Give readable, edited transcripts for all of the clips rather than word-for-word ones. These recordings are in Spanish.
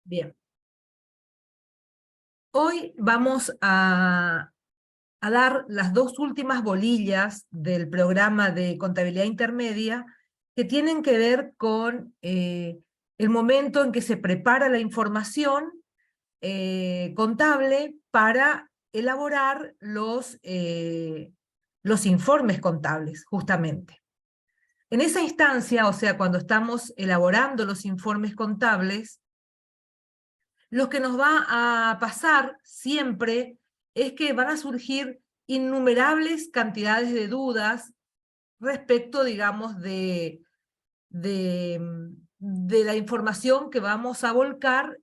Bien. Hoy vamos a dar las dos últimas bolillas del programa de contabilidad intermedia que tienen que ver con el momento en que se prepara la información contable para elaborar los informes contables, justamente. En esa instancia, o sea, cuando estamos elaborando los informes contables, lo que nos va a pasar siempre es que van a surgir innumerables cantidades de dudas respecto, digamos, de la información que vamos a volcar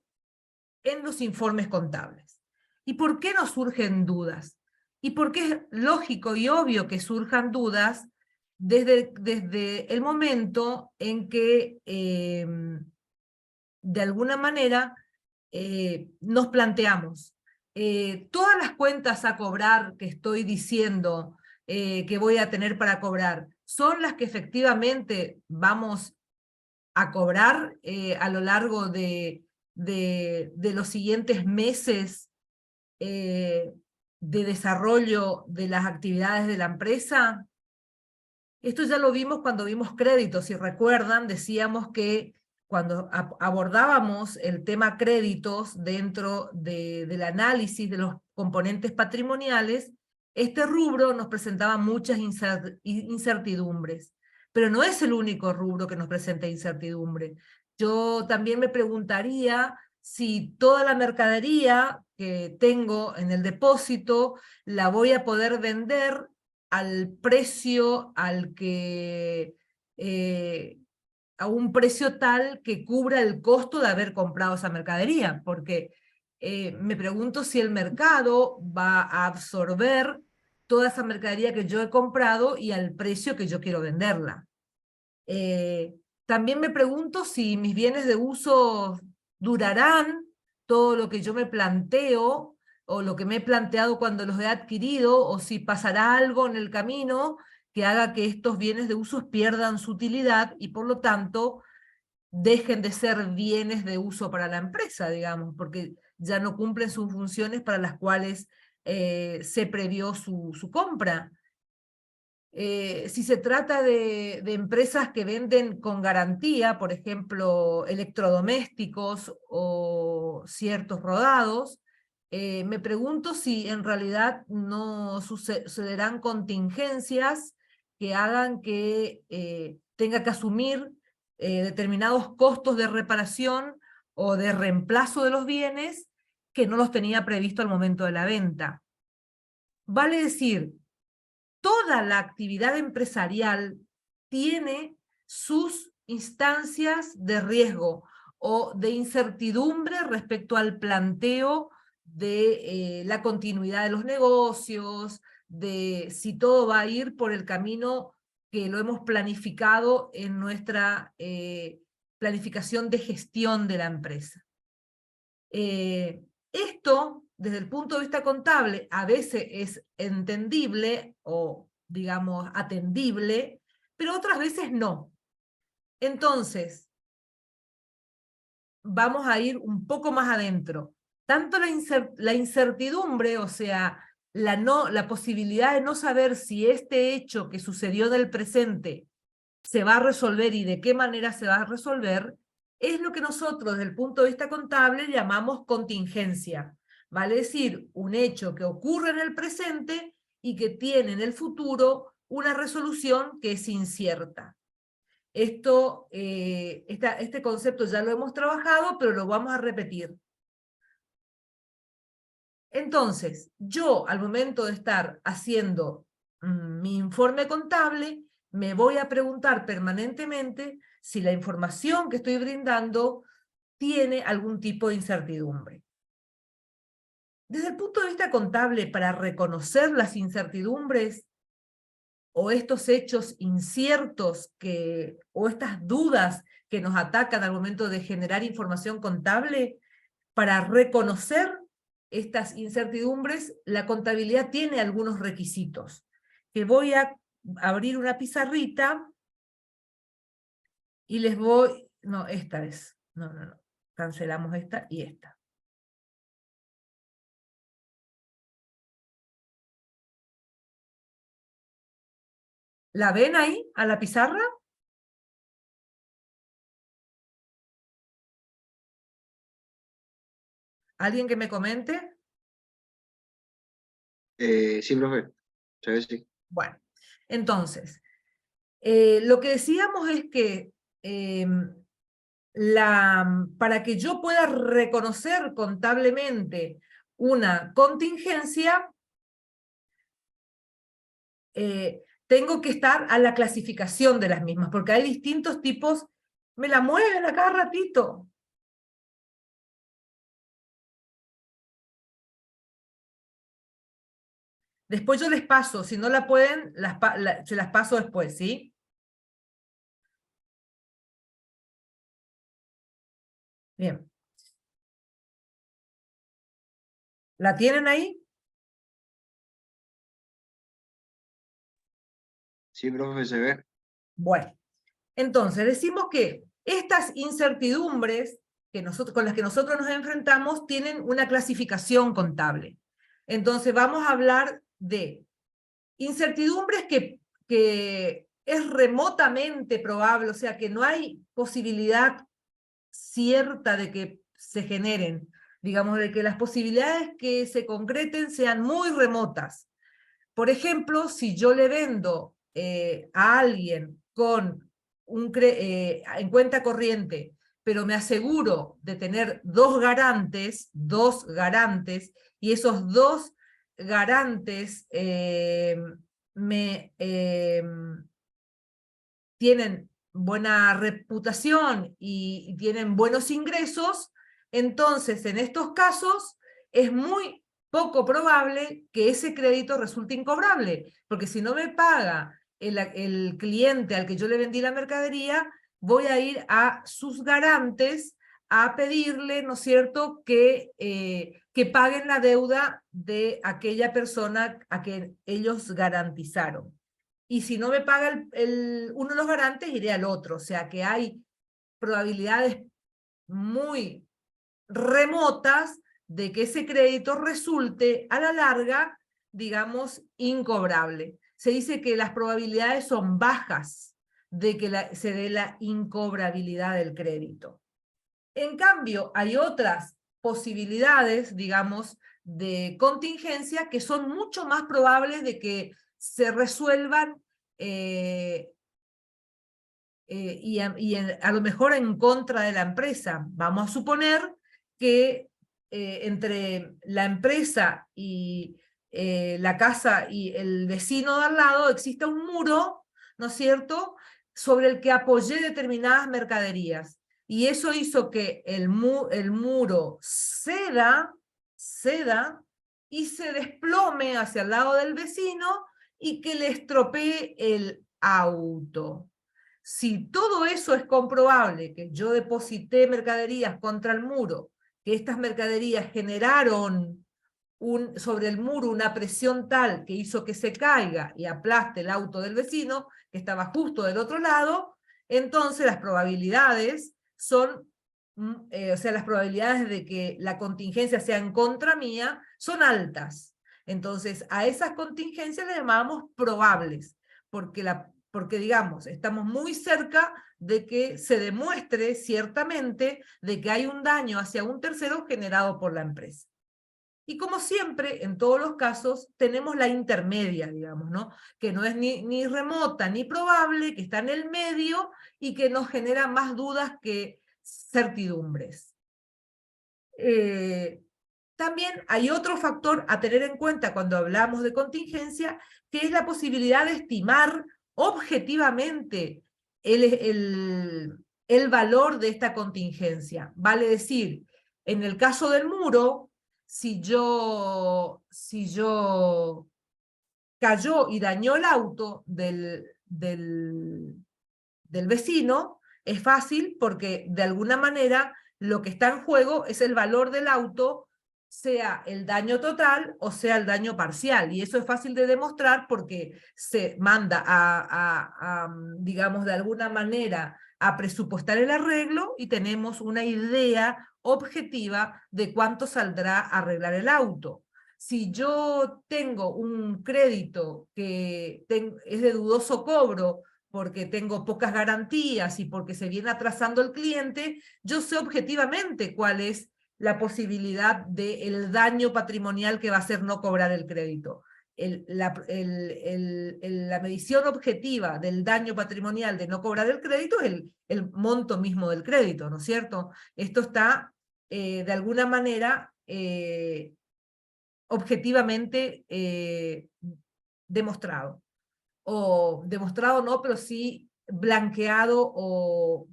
en los informes contables. ¿Y por qué nos surgen dudas? Y por qué es lógico y obvio que surjan dudas desde el momento en que, de alguna manera, nos planteamos, todas las cuentas a cobrar que estoy diciendo que voy a tener para cobrar, ¿son las que efectivamente vamos a cobrar a lo largo de los siguientes meses de desarrollo de las actividades de la empresa? Esto ya lo vimos cuando vimos créditos, si recuerdan, decíamos que cuando abordábamos el tema créditos dentro del análisis de los componentes patrimoniales, este rubro nos presentaba muchas incertidumbres, pero no es el único rubro que nos presenta incertidumbre. Yo también me preguntaría si toda la mercadería que tengo en el depósito la voy a poder vender al precio a un precio tal que cubra el costo de haber comprado esa mercadería, porque me pregunto si el mercado va a absorber toda esa mercadería que yo he comprado y al precio que yo quiero venderla. También me pregunto si mis bienes de uso durarán todo lo que yo me planteo o lo que me he planteado cuando los he adquirido, o si pasará algo en el camino que haga que estos bienes de uso pierdan su utilidad y por lo tanto dejen de ser bienes de uso para la empresa, digamos, porque ya no cumplen sus funciones para las cuales se previó su compra. Si se trata de empresas que venden con garantía, por ejemplo, electrodomésticos o ciertos rodados, me pregunto si en realidad no sucederán contingencias que hagan que tenga que asumir determinados costos de reparación o de reemplazo de los bienes que no los tenía previsto al momento de la venta. Vale decir, toda la actividad empresarial tiene sus instancias de riesgo o de incertidumbre respecto al planteo de la continuidad de los negocios, de si todo va a ir por el camino que lo hemos planificado en nuestra planificación de gestión de la empresa. Esto, desde el punto de vista contable, a veces es entendible o, digamos, atendible, pero otras veces no. Entonces, vamos a ir un poco más adentro. Tanto la incertidumbre, o sea, la posibilidad de no saber si este hecho que sucedió del presente se va a resolver y de qué manera se va a resolver, es lo que nosotros, desde el punto de vista contable, llamamos contingencia. Vale decir, un hecho que ocurre en el presente y que tiene en el futuro una resolución que es incierta. Este concepto ya lo hemos trabajado, pero lo vamos a repetir. Entonces, yo al momento de estar haciendo mi informe contable, me voy a preguntar permanentemente si la información que estoy brindando tiene algún tipo de incertidumbre. Desde el punto de vista contable, para reconocer las incertidumbres o estos hechos inciertos o estas dudas que nos atacan al momento de generar información contable, para reconocer estas incertidumbres, la contabilidad tiene algunos requisitos, que voy a abrir una pizarrita y les voy, no, esta es, no. Cancelamos esta y esta. ¿La ven ahí, a la pizarra? ¿Alguien que me comente? Sí, profe. Se ve, sí. Bueno, entonces, lo que decíamos es que para que yo pueda reconocer contablemente una contingencia, tengo que estar a la clasificación de las mismas, porque hay distintos tipos. Me la mueven a cada ratito. Después yo les paso, si no la pueden, se las paso después, ¿sí? Bien. ¿La tienen ahí? Sí, profe, se ve. Bueno, entonces decimos que estas incertidumbres con las que nosotros nos enfrentamos tienen una clasificación contable. Entonces vamos a hablar de incertidumbres que es remotamente probable, o sea que no hay posibilidad cierta de que se generen, digamos, de que las posibilidades que se concreten sean muy remotas. Por ejemplo, si yo le vendo a alguien con en cuenta corriente, pero me aseguro de tener dos garantes, y esos dos garantes tienen buena reputación y tienen buenos ingresos, entonces en estos casos es muy poco probable que ese crédito resulte incobrable, porque si no me paga el cliente al que yo le vendí la mercadería, voy a ir a sus garantes a pedirle, ¿no es cierto?, que paguen la deuda de aquella persona a que ellos garantizaron. Y si no me paga uno de los garantes, iré al otro. O sea que hay probabilidades muy remotas de que ese crédito resulte a la larga, digamos, incobrable. Se dice que las probabilidades son bajas de que se dé la incobrabilidad del crédito. En cambio, hay otras posibilidades, digamos, de contingencia que son mucho más probables de que se resuelvan a lo mejor en contra de la empresa. Vamos a suponer que entre la empresa y la casa y el vecino de al lado exista un muro, ¿no es cierto?, sobre el que apoyé determinadas mercaderías. Y eso hizo que el muro ceda y se desplome hacia el lado del vecino y que le estropee el auto. Si todo eso es comprobable, que yo deposité mercaderías contra el muro, que estas mercaderías generaron sobre el muro una presión tal que hizo que se caiga y aplaste el auto del vecino, que estaba justo del otro lado, entonces las probabilidades son, o sea, las probabilidades de que la contingencia sea en contra mía son altas. Entonces, a esas contingencias le llamamos probables, porque digamos, estamos muy cerca de que se demuestre ciertamente de que hay un daño hacia un tercero generado por la empresa. Y como siempre, en todos los casos, tenemos la intermedia, digamos, ¿no? Que no es ni remota ni probable, que está en el medio y que nos genera más dudas que certidumbres. También hay otro factor a tener en cuenta cuando hablamos de contingencia, que es la posibilidad de estimar objetivamente el valor de esta contingencia. Vale decir, en el caso del muro, si yo cayó y dañó el auto del vecino, es fácil porque de alguna manera lo que está en juego es el valor del auto, sea el daño total o sea el daño parcial. Y eso es fácil de demostrar porque se manda digamos, de alguna manera a presupuestar el arreglo y tenemos una idea objetiva de cuánto saldrá arreglar el auto. Si yo tengo un crédito que es de dudoso cobro porque tengo pocas garantías y porque se viene atrasando el cliente, yo sé objetivamente cuál es la posibilidad del daño patrimonial que va a ser no cobrar el crédito. La medición objetiva del daño patrimonial de no cobrar el crédito es el monto mismo del crédito, ¿no es cierto? Esto está de alguna manera objetivamente demostrado. O demostrado no, pero sí blanqueado o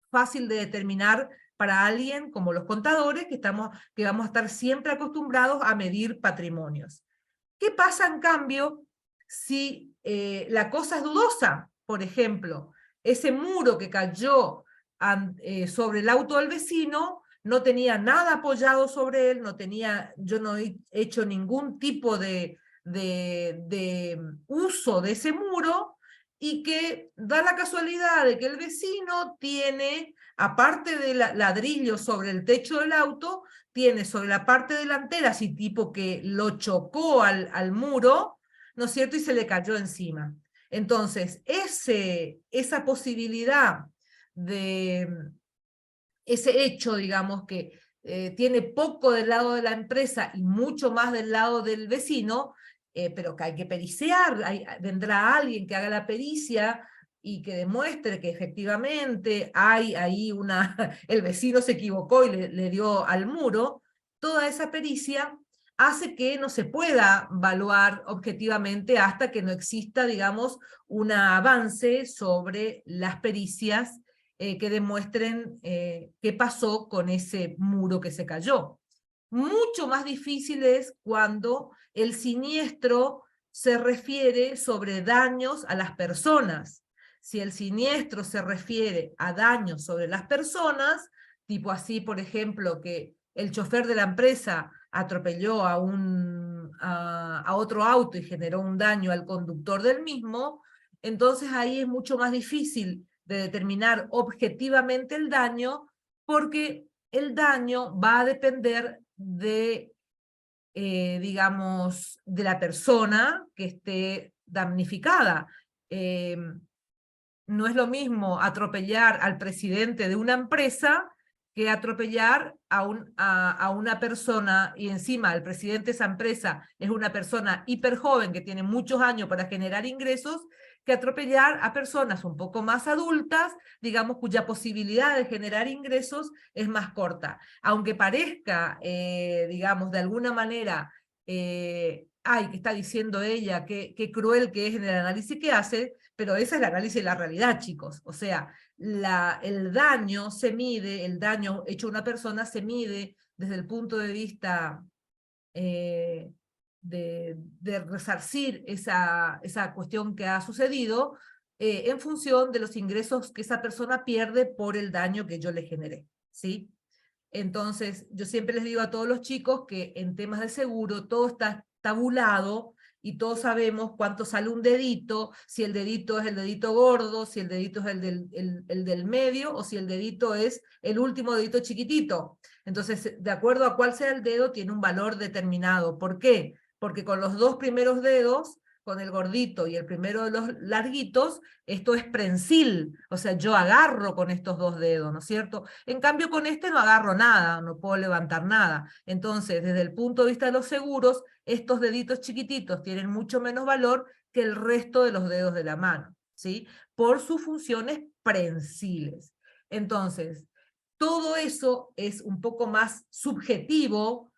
fácil de determinar para alguien como los contadores, que vamos a estar siempre acostumbrados a medir patrimonios. ¿Qué pasa en cambio si la cosa es dudosa? Por ejemplo, ese muro que cayó sobre el auto del vecino no tenía nada apoyado sobre él, yo no he hecho ningún tipo de uso de ese muro, y que da la casualidad de que el vecino tiene, aparte de ladrillo sobre el techo del auto, tiene sobre la parte delantera, así tipo que lo chocó al muro, ¿no es cierto? Y se le cayó encima. Entonces, esa posibilidad de ese hecho, digamos, que tiene poco del lado de la empresa y mucho más del lado del vecino, pero que hay que periciar, vendrá alguien que haga la pericia y que demuestre que efectivamente hay ahí el vecino se equivocó y le dio al muro. Toda esa pericia hace que no se pueda evaluar objetivamente hasta que no exista, digamos, un avance sobre las pericias que demuestren qué pasó con ese muro que se cayó. Mucho más difícil es cuando el siniestro se refiere sobre daños a las personas. Si el siniestro se refiere a daños sobre las personas, tipo así, por ejemplo, que el chofer de la empresa atropelló a otro auto y generó un daño al conductor del mismo, entonces ahí es mucho más difícil de determinar objetivamente el daño, porque el daño va a depender digamos, de la persona que esté damnificada. Eh, no es lo mismo atropellar al presidente de una empresa que atropellar a una persona, y encima el presidente de esa empresa es una persona hiper joven que tiene muchos años para generar ingresos, que atropellar a personas un poco más adultas, digamos, cuya posibilidad de generar ingresos es más corta. Aunque parezca, digamos, de alguna manera, ay, ¿qué está diciendo ella? Qué cruel que es en el análisis que hace, pero esa es el análisis de la realidad, chicos. O sea, el daño se mide, el daño hecho a una persona se mide desde el punto de vista eh, de resarcir esa cuestión que ha sucedido en función de los ingresos que esa persona pierde por el daño que yo le generé, ¿sí? Entonces, yo siempre les digo a todos los chicos que en temas de seguro todo está tabulado y todos sabemos cuánto sale un dedito, si el dedito es el dedito gordo, si el dedito es el del medio o si el dedito es el último dedito chiquitito. Entonces, de acuerdo a cuál sea el dedo, tiene un valor determinado. ¿Por qué? Porque con los dos primeros dedos, con el gordito y el primero de los larguitos, esto es prensil, o sea, yo agarro con estos dos dedos, ¿no es cierto? En cambio, con este no agarro nada, no puedo levantar nada. Entonces, desde el punto de vista de los seguros, estos deditos chiquititos tienen mucho menos valor que el resto de los dedos de la mano, ¿sí? Por sus funciones prensiles. Entonces, todo eso es un poco más subjetivo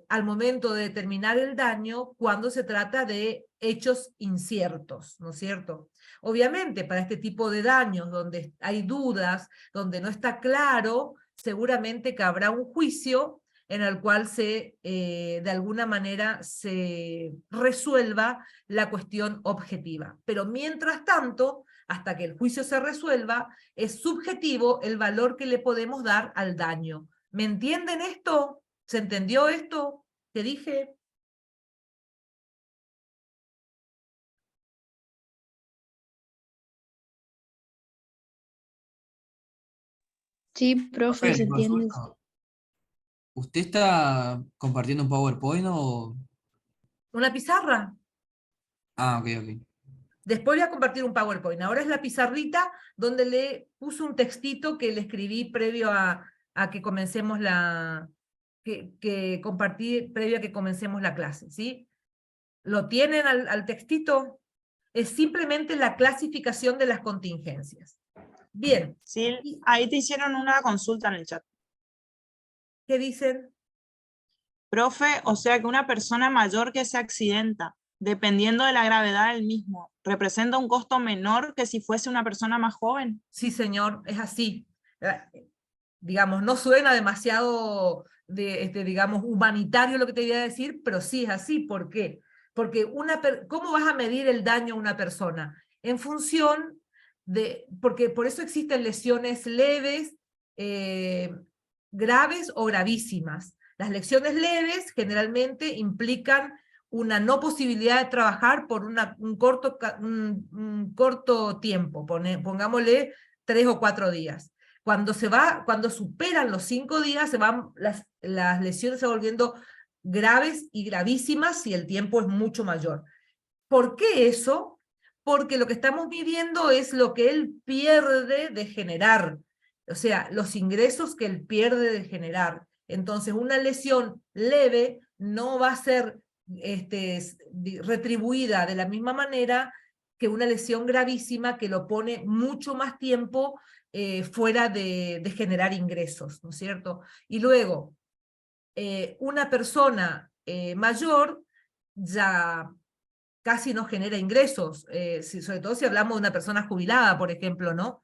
al momento de determinar el daño cuando se trata de hechos inciertos, ¿no es cierto? Obviamente, para este tipo de daños donde hay dudas, donde no está claro, seguramente que habrá un juicio en el cual de alguna manera se resuelva la cuestión objetiva. Pero mientras tanto, hasta que el juicio se resuelva, es subjetivo el valor que le podemos dar al daño. ¿Me entienden esto? ¿Se entendió esto que dije? Sí, profe, Profe, se entiende. consulta. ¿Usted está compartiendo un PowerPoint o...? ¿Una pizarra? Ah, ok, ok. Después voy a compartir un PowerPoint. Ahora es la pizarrita donde le puse un textito que le escribí previo a que comencemos que compartí previo a que comencemos la clase, ¿sí? ¿Lo tienen al textito? Es simplemente la clasificación de las contingencias. Bien. Sí, ¿Y ahí te hicieron una consulta en el chat. qué dicen? Profe, o sea que una persona mayor que se accidenta, dependiendo de la gravedad del mismo, representa un costo menor que si fuese una persona más joven. Sí, señor, es así. Digamos, no suena demasiado, digamos, humanitario lo que te voy a decir, pero sí es así. ¿Por qué? Porque ¿cómo vas a medir el daño a una persona? En función porque por eso existen lesiones leves, graves o gravísimas. Las lesiones leves generalmente implican una no posibilidad de trabajar por un corto tiempo, pongámosle 3 o 4 días. Cuando superan los 5 días, las lesiones se van volviendo graves y gravísimas si el tiempo es mucho mayor. ¿Por qué eso? Porque lo que estamos midiendo es lo que él pierde de generar, o sea, los ingresos que él pierde de generar. Entonces, una lesión leve no va a ser retribuida de la misma manera que una lesión gravísima que lo pone mucho más tiempo fuera de generar ingresos, ¿no es cierto? Y luego, una persona mayor ya casi no genera ingresos, sobre todo si hablamos de una persona jubilada, por ejemplo, ¿no?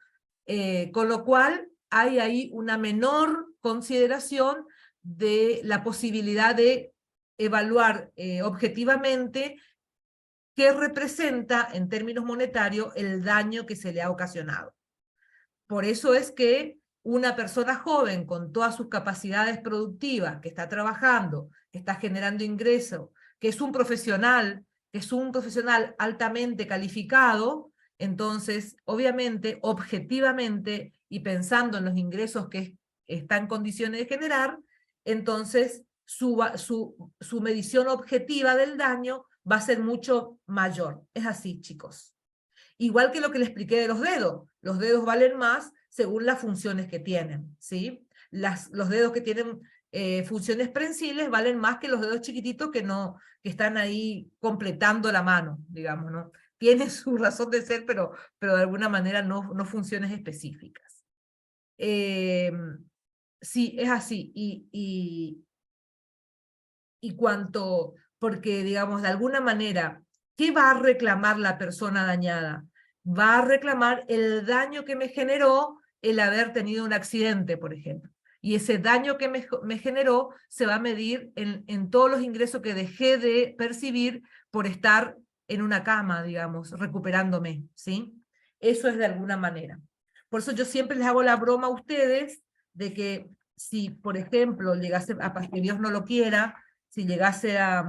Con lo cual hay ahí una menor consideración de la posibilidad de evaluar objetivamente qué representa en términos monetarios el daño que se le ha ocasionado. Por eso es que una persona joven con todas sus capacidades productivas, que está trabajando, que está generando ingresos, que es un profesional altamente calificado, entonces, obviamente, objetivamente y pensando en los ingresos que está en condiciones de generar, entonces su medición objetiva del daño va a ser mucho mayor. Es así, chicos. Igual que lo que le expliqué de los dedos valen más según las funciones que tienen, ¿sí? Los dedos que tienen funciones prensiles valen más que los dedos chiquititos que están ahí completando la mano, digamos, ¿no? Tiene su razón de ser, pero de alguna manera no funciones específicas. Sí, es así. Porque digamos, de alguna manera, ¿qué va a reclamar la persona dañada? Va a reclamar el daño que me generó el haber tenido un accidente, por ejemplo. Y ese daño que me generó se va a medir en todos los ingresos que dejé de percibir por estar en una cama, digamos, recuperándome, ¿sí? Eso es de alguna manera. Por eso yo siempre les hago la broma a ustedes de que si, por ejemplo, llegase a que Dios no lo quiera, si llegase a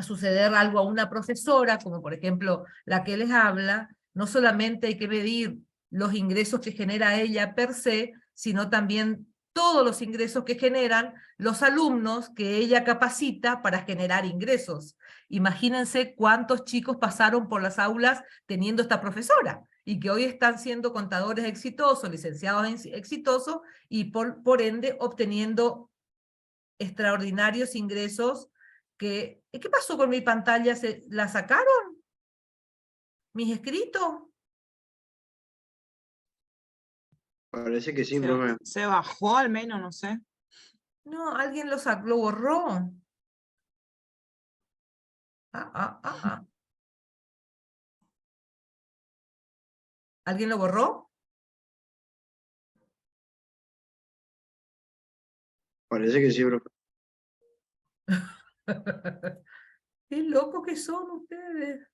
suceder algo a una profesora, como por ejemplo la que les habla, no solamente hay que medir los ingresos que genera ella per se, sino también todos los ingresos que generan los alumnos que ella capacita para generar ingresos. Imagínense cuántos chicos pasaron por las aulas teniendo esta profesora y que hoy están siendo contadores exitosos, licenciados exitosos y por ende obteniendo extraordinarios ingresos ¿qué pasó con mi pantalla? ¿La sacaron? ¿Mis escritos? Parece que sí, profe. Se bajó al menos, no sé. No, alguien lo borró. ¿Alguien lo borró? Parece que sí, profe. Qué locos que son ustedes.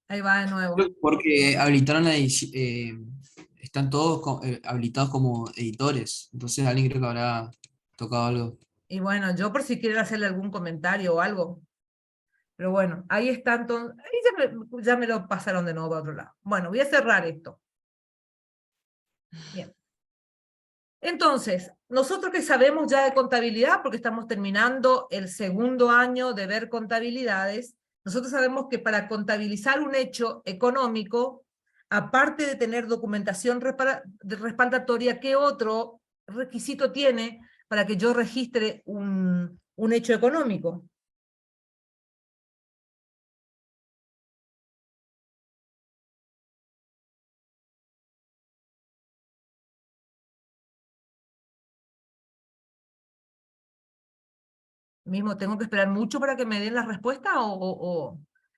Ahí va de nuevo. Porque habilitaron están todos habilitados como editores. Entonces alguien creo que habrá tocado algo. Y bueno, yo por si quieren hacerle algún comentario o algo. Pero bueno, ahí está entonces. Ahí ya me lo pasaron de nuevo a otro lado. Bueno, voy a cerrar esto. Bien. Entonces, nosotros que sabemos ya de contabilidad, porque estamos terminando el segundo año de ver contabilidades, nosotros sabemos que para contabilizar un hecho económico, aparte de tener documentación respaldatoria, ¿qué otro requisito tiene para que yo registre un hecho económico? Mismo, ¿tengo que esperar mucho para que me den la respuesta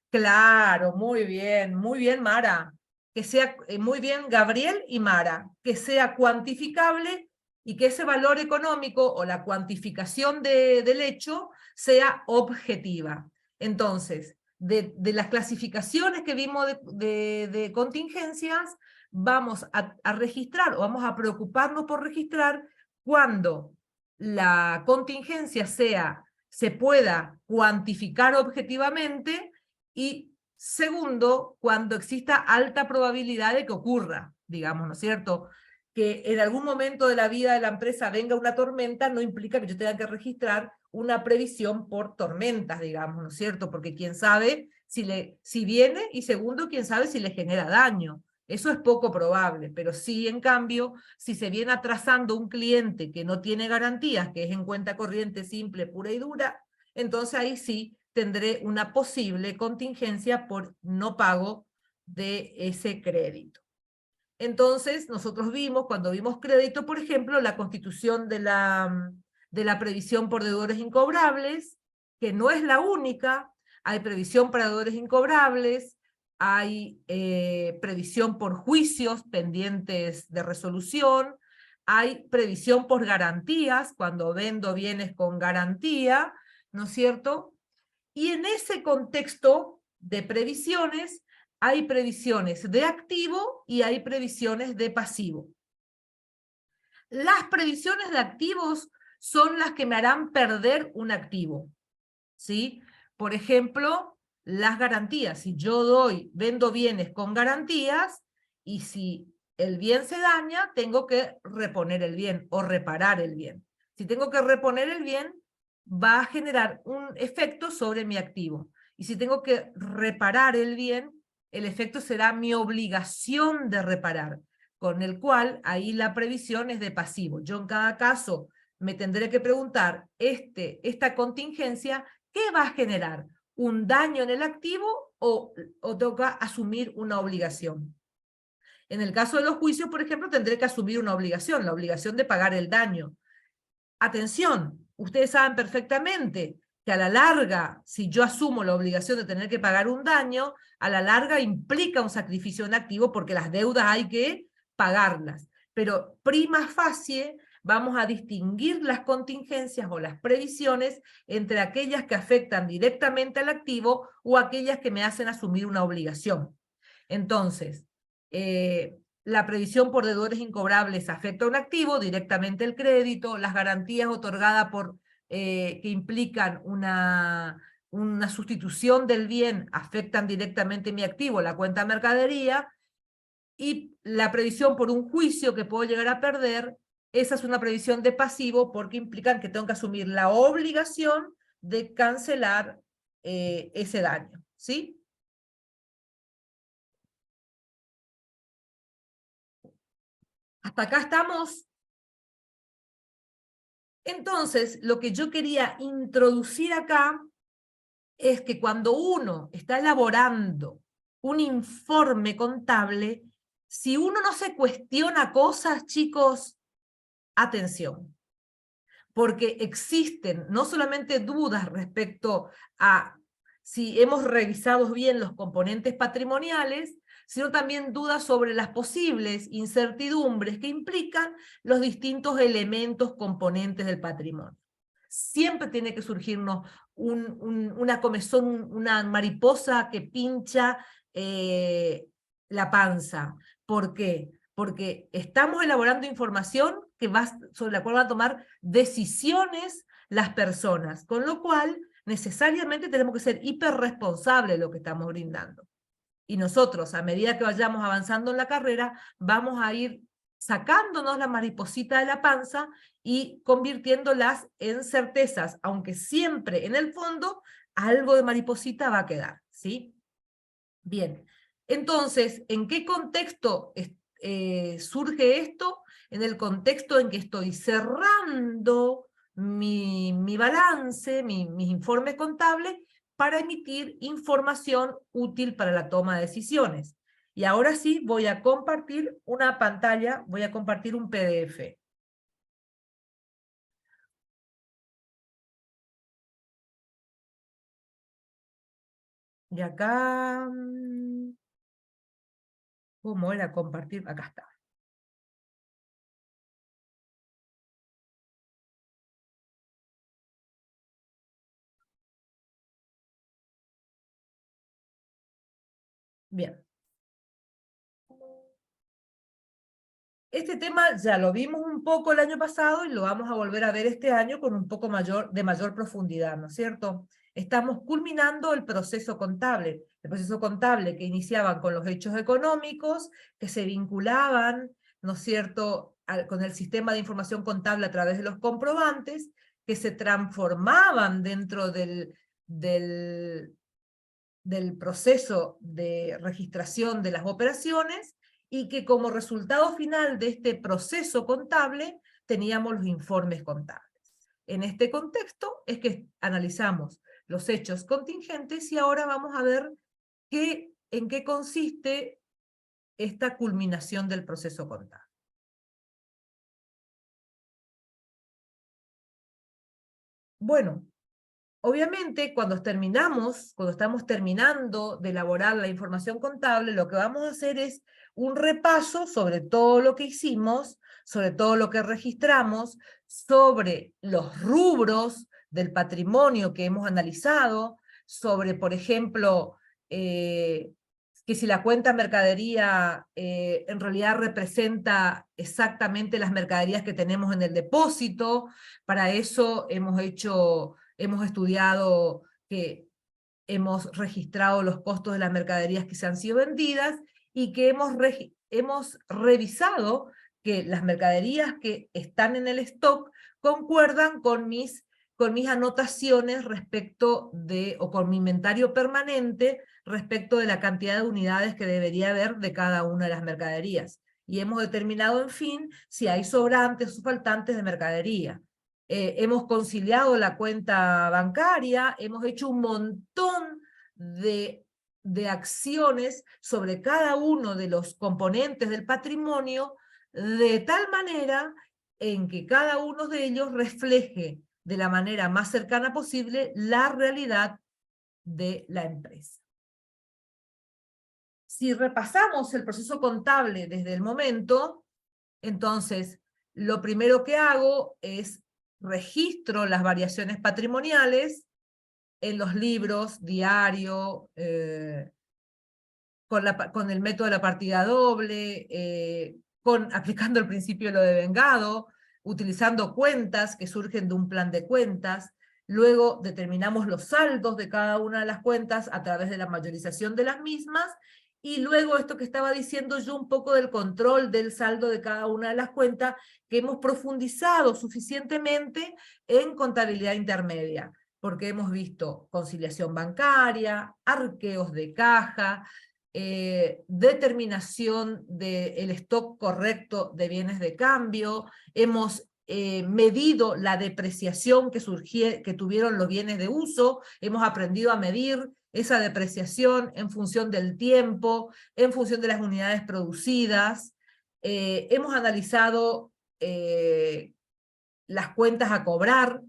Claro, muy bien, Mara. Que sea, muy bien, Gabriel y Mara, que sea cuantificable y que ese valor económico o la cuantificación del hecho sea objetiva. Entonces, de las clasificaciones que vimos de contingencias, vamos a registrar o vamos a preocuparnos por registrar cuando la contingencia se pueda cuantificar objetivamente y segundo, cuando exista alta probabilidad de que ocurra, digamos, ¿no es cierto? Que en algún momento de la vida de la empresa venga una tormenta no implica que yo tenga que registrar una previsión por tormentas, digamos, ¿no es cierto? Porque quién sabe si viene y segundo, quién sabe si le genera daño. Eso es poco probable, pero sí, en cambio, si se viene atrasando un cliente que no tiene garantías, que es en cuenta corriente simple, pura y dura, entonces ahí sí tendré una posible contingencia por no pago de ese crédito. Entonces, nosotros vimos, cuando vimos crédito, por ejemplo, la constitución de la previsión por deudores incobrables, que no es la única, hay previsión para deudores incobrables, hay previsión por juicios pendientes de resolución, hay previsión por garantías, cuando vendo bienes con garantía, ¿no es cierto? Y en ese contexto de previsiones, hay previsiones de activo y hay previsiones de pasivo. Las previsiones de activos son las que me harán perder un activo, ¿sí? Por ejemplo, las garantías. Si yo vendo bienes con garantías y si el bien se daña, tengo que reponer el bien o reparar el bien. Si tengo que reponer el bien, va a generar un efecto sobre mi activo. Y si tengo que reparar el bien, el efecto será mi obligación de reparar, con el cual ahí la previsión es de pasivo. Yo en cada caso me tendré que preguntar, esta contingencia, ¿qué va a generar? ¿Un daño en el activo o toca asumir una obligación? En el caso de los juicios, por ejemplo, tendré que asumir una obligación, la obligación de pagar el daño. Atención, ustedes saben perfectamente que a la larga, si yo asumo la obligación de tener que pagar un daño, a la larga implica un sacrificio en activo porque las deudas hay que pagarlas. Pero prima facie vamos a distinguir las contingencias o las previsiones entre aquellas que afectan directamente al activo o aquellas que me hacen asumir una obligación. Entonces, la previsión por deudores incobrables afecta a un activo, directamente el crédito, las garantías otorgadas que implican una sustitución del bien afectan directamente mi activo, la cuenta de mercadería, y la previsión por un juicio que puedo llegar a perder, esa es una previsión de pasivo porque implican que tengo que asumir la obligación de cancelar ese daño, ¿sí? ¿Hasta acá estamos? Entonces, lo que yo quería introducir acá es que cuando uno está elaborando un informe contable, si uno no se cuestiona cosas, chicos, atención, porque existen no solamente dudas respecto a si hemos revisado bien los componentes patrimoniales, sino también dudas sobre las posibles incertidumbres que implican los distintos elementos componentes del patrimonio. Siempre tiene que surgirnos una comezón, una mariposa que pincha la panza. ¿Por qué? Porque estamos elaborando información sobre la cual van a tomar decisiones las personas, con lo cual necesariamente tenemos que ser hiperresponsables de lo que estamos brindando. Y nosotros, a medida que vayamos avanzando en la carrera, vamos a ir sacándonos la mariposita de la panza y convirtiéndolas en certezas, aunque siempre en el fondo algo de mariposita va a quedar, ¿sí? Bien, entonces, ¿en qué contexto surge esto? En el contexto en que estoy cerrando mi balance, mis informes contables, para emitir información útil para la toma de decisiones. Y ahora sí voy a compartir una pantalla, voy a compartir un PDF. Y acá, ¿cómo era compartir? Acá está. Bien. Este tema ya lo vimos un poco el año pasado y lo vamos a volver a ver este año con un poco de mayor profundidad, ¿no es cierto? Estamos culminando el proceso contable que iniciaban con los hechos económicos, que se vinculaban, ¿no es cierto?, con el sistema de información contable a través de los comprobantes, que se transformaban dentro del proceso de registración de las operaciones, y que como resultado final de este proceso contable teníamos los informes contables. En este contexto es que analizamos los hechos contingentes y ahora vamos a ver en qué consiste esta culminación del proceso contable. Bueno, obviamente, cuando estamos terminando de elaborar la información contable, lo que vamos a hacer es un repaso sobre todo lo que hicimos, sobre todo lo que registramos, sobre los rubros del patrimonio que hemos analizado, sobre, por ejemplo, que si la cuenta mercadería en realidad representa exactamente las mercaderías que tenemos en el depósito. Para eso hemos estudiado que hemos registrado los costos de las mercaderías que se han sido vendidas y que hemos revisado que las mercaderías que están en el stock concuerdan con mis anotaciones respecto o con mi inventario permanente respecto de la cantidad de unidades que debería haber de cada una de las mercaderías. Y hemos determinado, en fin, si hay sobrantes o faltantes de mercadería. Hemos conciliado la cuenta bancaria, hemos hecho un montón de acciones sobre cada uno de los componentes del patrimonio, de tal manera en que cada uno de ellos refleje de la manera más cercana posible la realidad de la empresa. Si repasamos el proceso contable desde el momento, entonces lo primero que hago es registro las variaciones patrimoniales en los libros, diario, con el método de la partida doble, aplicando el principio de lo devengado, utilizando cuentas que surgen de un plan de cuentas. Luego determinamos los saldos de cada una de las cuentas a través de la mayorización de las mismas, y luego esto que estaba diciendo yo, un poco del control del saldo de cada una de las cuentas, que hemos profundizado suficientemente en contabilidad intermedia, porque hemos visto conciliación bancaria, arqueos de caja, determinación del stock correcto de bienes de cambio, hemos medido la depreciación que tuvieron los bienes de uso, hemos aprendido a medir esa depreciación en función del tiempo, en función de las unidades producidas, hemos analizado las cuentas a cobrar,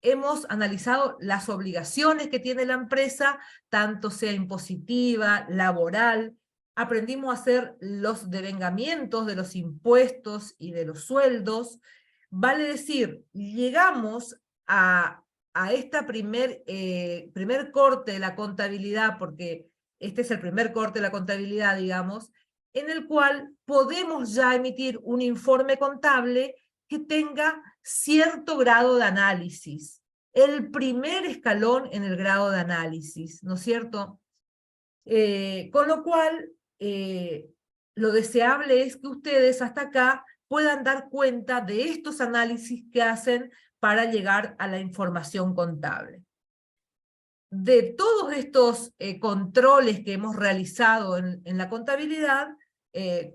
hemos analizado las obligaciones que tiene la empresa, tanto sea impositiva, laboral, aprendimos a hacer los devengamientos de los impuestos y de los sueldos. Vale decir, llegamos a este primer corte de la contabilidad, porque este es el primer corte de la contabilidad, digamos, en el cual podemos ya emitir un informe contable que tenga cierto grado de análisis, el primer escalón en el grado de análisis, ¿no es cierto? Con lo cual, lo deseable es que ustedes hasta acá puedan dar cuenta de estos análisis que hacen para llegar a la información contable. De todos estos controles que hemos realizado en la contabilidad,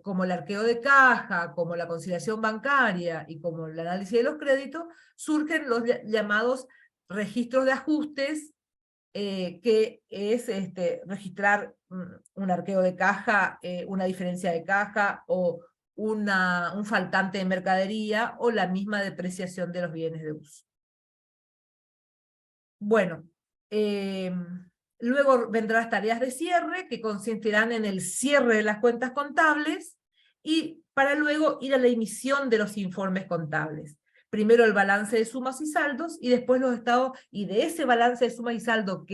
como el arqueo de caja, como la conciliación bancaria y como el análisis de los créditos, surgen los llamados registros de ajustes, que es registrar un arqueo de caja, una diferencia de caja o un faltante de mercadería o la misma depreciación de los bienes de uso. Bueno, luego vendrán las tareas de cierre, que consistirán en el cierre de las cuentas contables, y para luego ir a la emisión de los informes contables. Primero el balance de sumas y saldos, y después los estados, y de ese balance de sumas y saldo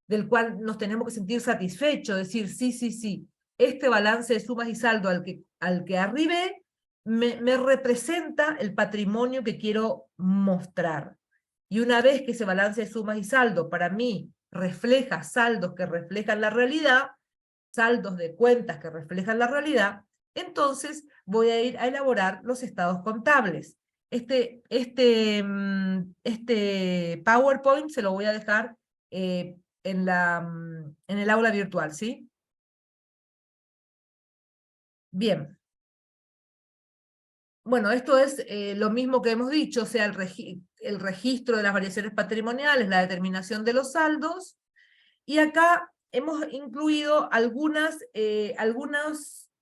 del cual nos tenemos que sentir satisfechos, decir, sí, este balance de sumas y saldo al que arribé, me representa el patrimonio que quiero mostrar. Y una vez que ese balance de sumas y saldo para mí refleja saldos que reflejan la realidad, saldos de cuentas que reflejan la realidad, entonces voy a ir a elaborar los estados contables. Este PowerPoint se lo voy a dejar en el aula virtual, ¿sí? Bien. Bueno, esto es lo mismo que hemos dicho, o sea, el registro de las variaciones patrimoniales, la determinación de los saldos, y acá hemos incluido algunos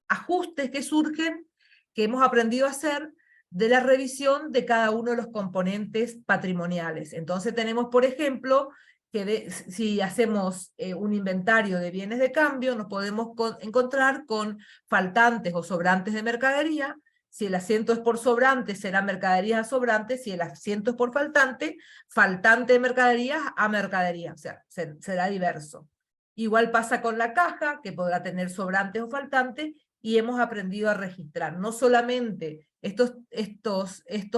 ajustes que surgen, que hemos aprendido a hacer, de la revisión de cada uno de los componentes patrimoniales. Entonces tenemos, por ejemplo, que si hacemos un inventario de bienes de cambio, nos podemos encontrar con faltantes o sobrantes de mercadería. Si el asiento es por sobrante, será mercaderías a sobrante. Si el asiento es por faltante, faltante de mercaderías a mercadería. O sea, será diverso. Igual pasa con la caja, que podrá tener sobrantes o faltantes, y hemos aprendido a registrar no solamente estos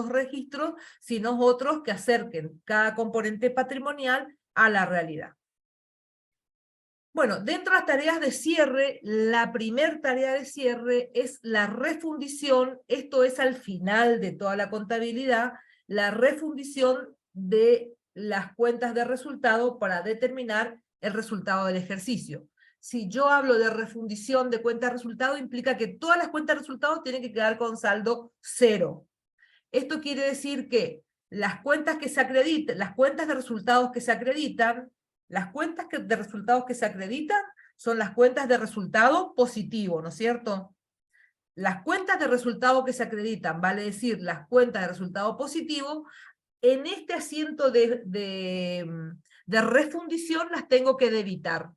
registros, sino otros que acerquen cada componente patrimonial a la realidad. Bueno, dentro de las tareas de cierre, la primera tarea de cierre es la refundición. Esto es al final de toda la contabilidad, la refundición de las cuentas de resultado para determinar el resultado del ejercicio. Si yo hablo de refundición de cuentas de resultado, implica que todas las cuentas de resultados tienen que quedar con saldo cero. Esto quiere decir que las cuentas que se acreditan, las cuentas de resultados que se acreditan, de resultados que se acreditan son las cuentas de resultado positivo, ¿no es cierto? Las cuentas de resultado que se acreditan, vale decir, las cuentas de resultado positivo, en este asiento de refundición las tengo que debitar.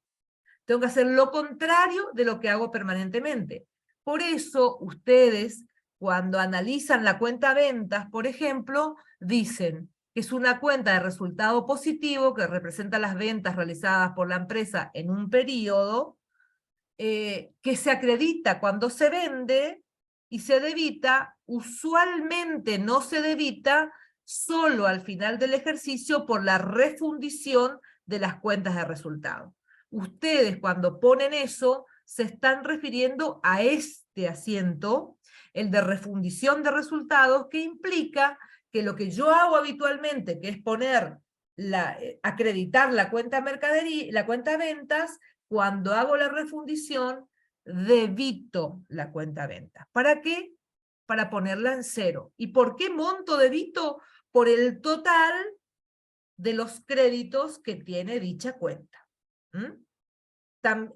Tengo que hacer lo contrario de lo que hago permanentemente. Por eso ustedes, cuando analizan la cuenta ventas, por ejemplo, dicen que es una cuenta de resultado positivo que representa las ventas realizadas por la empresa en un periodo, que se acredita cuando se vende y se debita. Usualmente no se debita solo al final del ejercicio por la refundición de las cuentas de resultado. Ustedes cuando ponen eso se están refiriendo a este asiento, el de refundición de resultados, que implica que lo que yo hago habitualmente, que es poner acreditar la cuenta mercadería, la cuenta ventas, cuando hago la refundición, debito la cuenta ventas. ¿Para qué? Para ponerla en cero. ¿Y por qué monto debito? Por el total de los créditos que tiene dicha cuenta.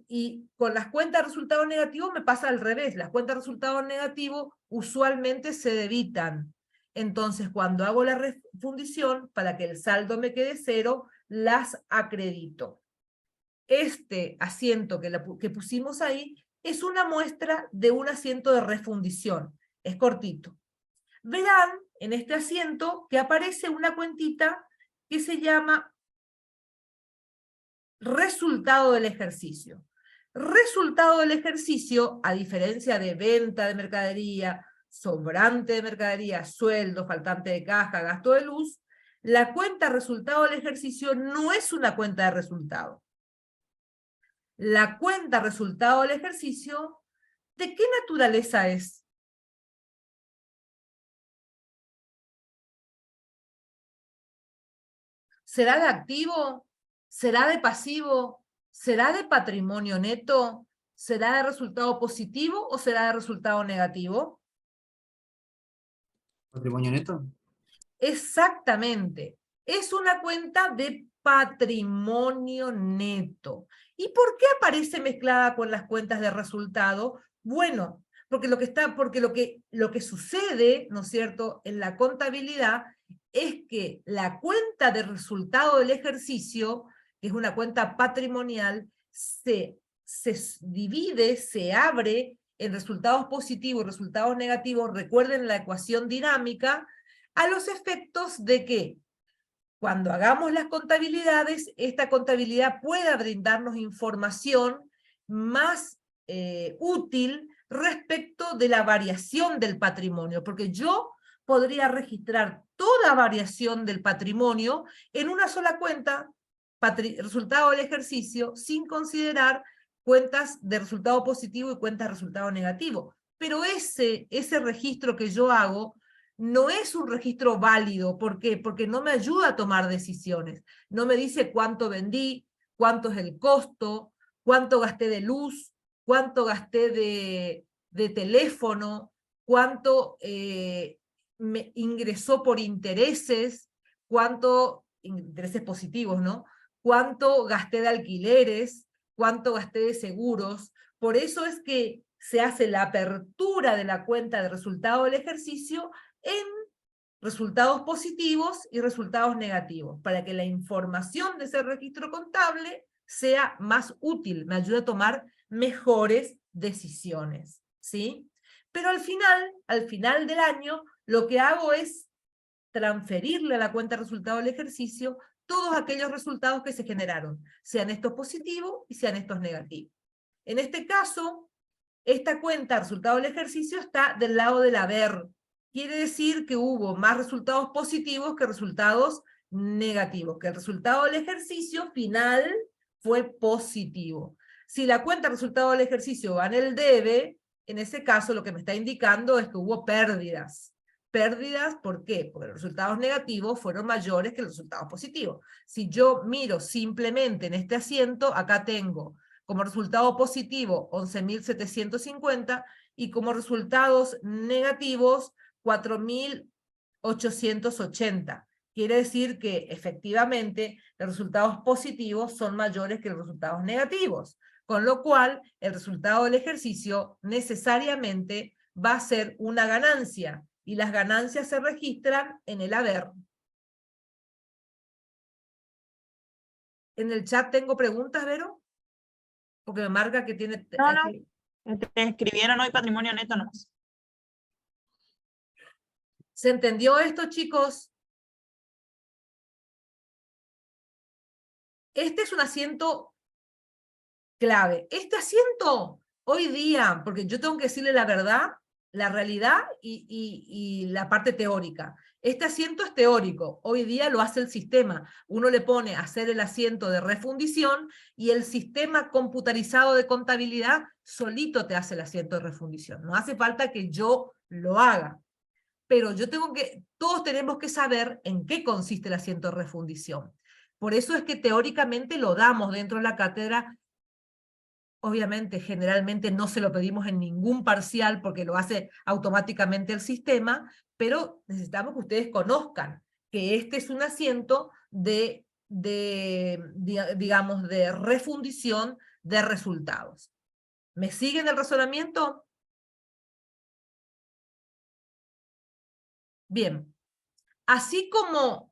Y con las cuentas de resultado negativo me pasa al revés. Las cuentas de resultado negativo usualmente se debitan. Entonces, cuando hago la refundición, para que el saldo me quede cero, las acredito. Este asiento que pusimos ahí es una muestra de un asiento de refundición. Es cortito. Verán en este asiento que aparece una cuentita que se llama resultado del ejercicio. Resultado del ejercicio, a diferencia de venta de mercadería, sobrante de mercadería, sueldo, faltante de caja, gasto de luz, la cuenta resultado del ejercicio no es una cuenta de resultado. La cuenta resultado del ejercicio, ¿de qué naturaleza es? ¿Será de activo? ¿Será de pasivo? ¿Será de patrimonio neto? ¿Será de resultado positivo o será de resultado negativo? ¿Patrimonio neto? Exactamente. Es una cuenta de patrimonio neto. ¿Y por qué aparece mezclada con las cuentas de resultado? Bueno, porque lo que sucede, ¿no es cierto?, en la contabilidad es que la cuenta de resultado del ejercicio, que es una cuenta patrimonial, se divide, se abre en resultados positivos y resultados negativos. Recuerden la ecuación dinámica, a los efectos de que cuando hagamos las contabilidades, esta contabilidad pueda brindarnos información más útil respecto de la variación del patrimonio, porque yo podría registrar toda variación del patrimonio en una sola cuenta, resultado del ejercicio, sin considerar cuentas de resultado positivo y cuentas de resultado negativo. Pero ese registro que yo hago no es un registro válido. ¿Por qué? Porque no me ayuda a tomar decisiones. No me dice cuánto vendí, cuánto es el costo, cuánto gasté de luz, cuánto gasté de teléfono, cuánto me ingresó por intereses, cuánto, intereses positivos, ¿no? Cuánto gasté de alquileres, cuánto gasté de seguros. Por eso es que se hace la apertura de la cuenta de resultado del ejercicio en resultados positivos y resultados negativos, para que la información de ese registro contable sea más útil, me ayude a tomar mejores decisiones, ¿sí? Pero al final del año, lo que hago es transferirle a la cuenta de resultado del ejercicio todos aquellos resultados que se generaron, sean estos positivos y sean estos negativos. En este caso, esta cuenta de resultado del ejercicio está del lado del haber. Quiere decir que hubo más resultados positivos que resultados negativos, que el resultado del ejercicio final fue positivo. Si la cuenta de resultado del ejercicio va en el debe, en ese caso lo que me está indicando es que hubo pérdidas. ¿Pérdidas por qué? Porque los resultados negativos fueron mayores que los resultados positivos. Si yo miro simplemente en este asiento, acá tengo como resultado positivo 11.750 y como resultados negativos 4.880. Quiere decir que efectivamente los resultados positivos son mayores que los resultados negativos, con lo cual el resultado del ejercicio necesariamente va a ser una ganancia, y las ganancias se registran en el haber. ¿En el chat tengo preguntas, Vero? Porque me marca que tiene... No. Te escribieron hoy patrimonio neto nomás. ¿Se entendió esto, chicos? Este es un asiento clave. Este asiento, hoy día, porque yo tengo que decirle la verdad, la realidad y la parte teórica. Este asiento es teórico, hoy día lo hace el sistema. Uno le pone a hacer el asiento de refundición y el sistema computarizado de contabilidad solito te hace el asiento de refundición. No hace falta que yo lo haga. Pero todos tenemos que saber en qué consiste el asiento de refundición. Por eso es que teóricamente lo damos dentro de la cátedra. Obviamente, generalmente no se lo pedimos en ningún parcial porque lo hace automáticamente el sistema, pero necesitamos que ustedes conozcan que este es un asiento digamos, de refundición de resultados. ¿Me siguen el razonamiento? Bien. Así como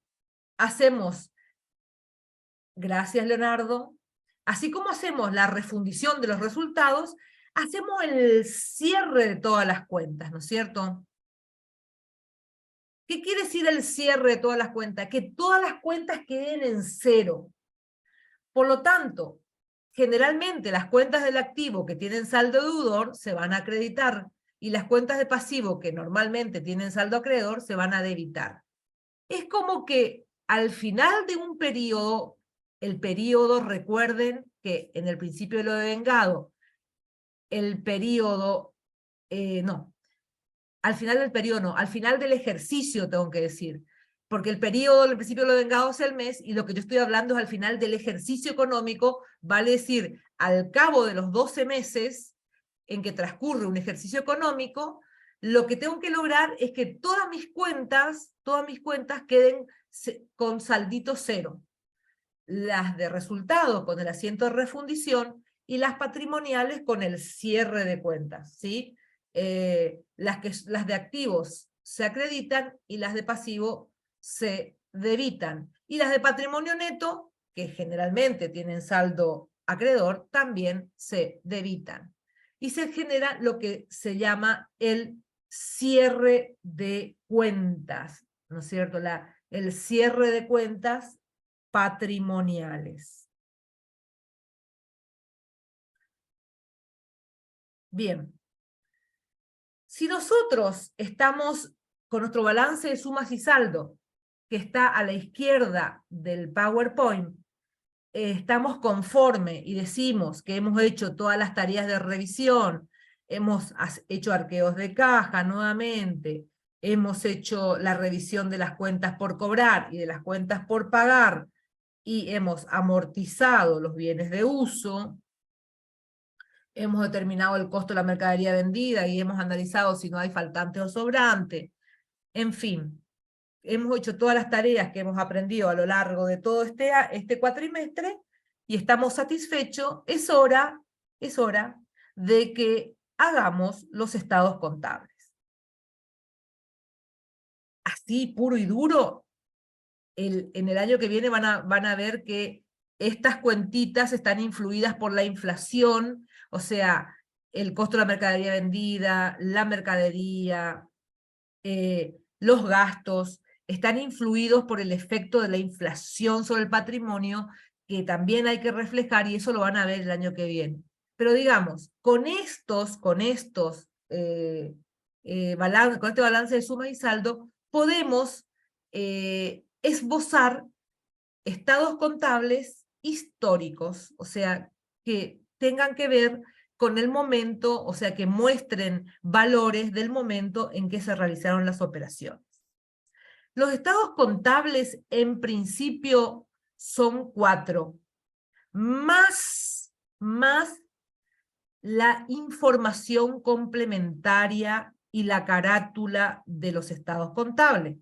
hacemos, gracias Leonardo, así como hacemos la refundición de los resultados, hacemos el cierre de todas las cuentas, ¿no es cierto? ¿Qué quiere decir el cierre de todas las cuentas? Que todas las cuentas queden en cero. Por lo tanto, generalmente las cuentas del activo que tienen saldo deudor se van a acreditar y las cuentas de pasivo que normalmente tienen saldo acreedor se van a debitar. Es como que al final de un periodo, el periodo, recuerden que en el principio de lo devengado, el periodo, al final del periodo no, al final del ejercicio tengo que decir, porque el periodo, el principio de lo vengado es el mes, y lo que yo estoy hablando es al final del ejercicio económico, vale decir, al cabo de los 12 meses en que transcurre un ejercicio económico, lo que tengo que lograr es que todas mis cuentas queden con saldito cero. Las de resultado con el asiento de refundición y las patrimoniales con el cierre de cuentas, ¿sí? Las de activos se acreditan y las de pasivo se debitan. Y las de patrimonio neto, que generalmente tienen saldo acreedor, también se debitan. Y se genera lo que se llama el cierre de cuentas, ¿no es cierto? El cierre de cuentas patrimoniales. Bien. Si nosotros estamos con nuestro balance de sumas y saldo, que está a la izquierda del PowerPoint, estamos conforme y decimos que hemos hecho todas las tareas de revisión, hemos hecho arqueos de caja nuevamente, hemos hecho la revisión de las cuentas por cobrar y de las cuentas por pagar, y hemos amortizado los bienes de uso, hemos determinado el costo de la mercadería vendida y hemos analizado si no hay faltante o sobrante. En fin, hemos hecho todas las tareas que hemos aprendido a lo largo de todo este cuatrimestre y estamos satisfechos. Es hora de que hagamos los estados contables. Así, puro y duro, en el año que viene van a ver que estas cuentitas están influidas por la inflación, o sea, el costo de la mercadería vendida, la mercadería, los gastos, están influidos por el efecto de la inflación sobre el patrimonio, que también hay que reflejar, y eso lo van a ver el año que viene. Pero digamos, con este balance de suma y saldo, podemos esbozar estados contables históricos, o sea, que tengan que ver con el momento, o sea, que muestren valores del momento en que se realizaron las operaciones. Los estados contables, en principio, son 4, más la información complementaria y la carátula de los estados contables.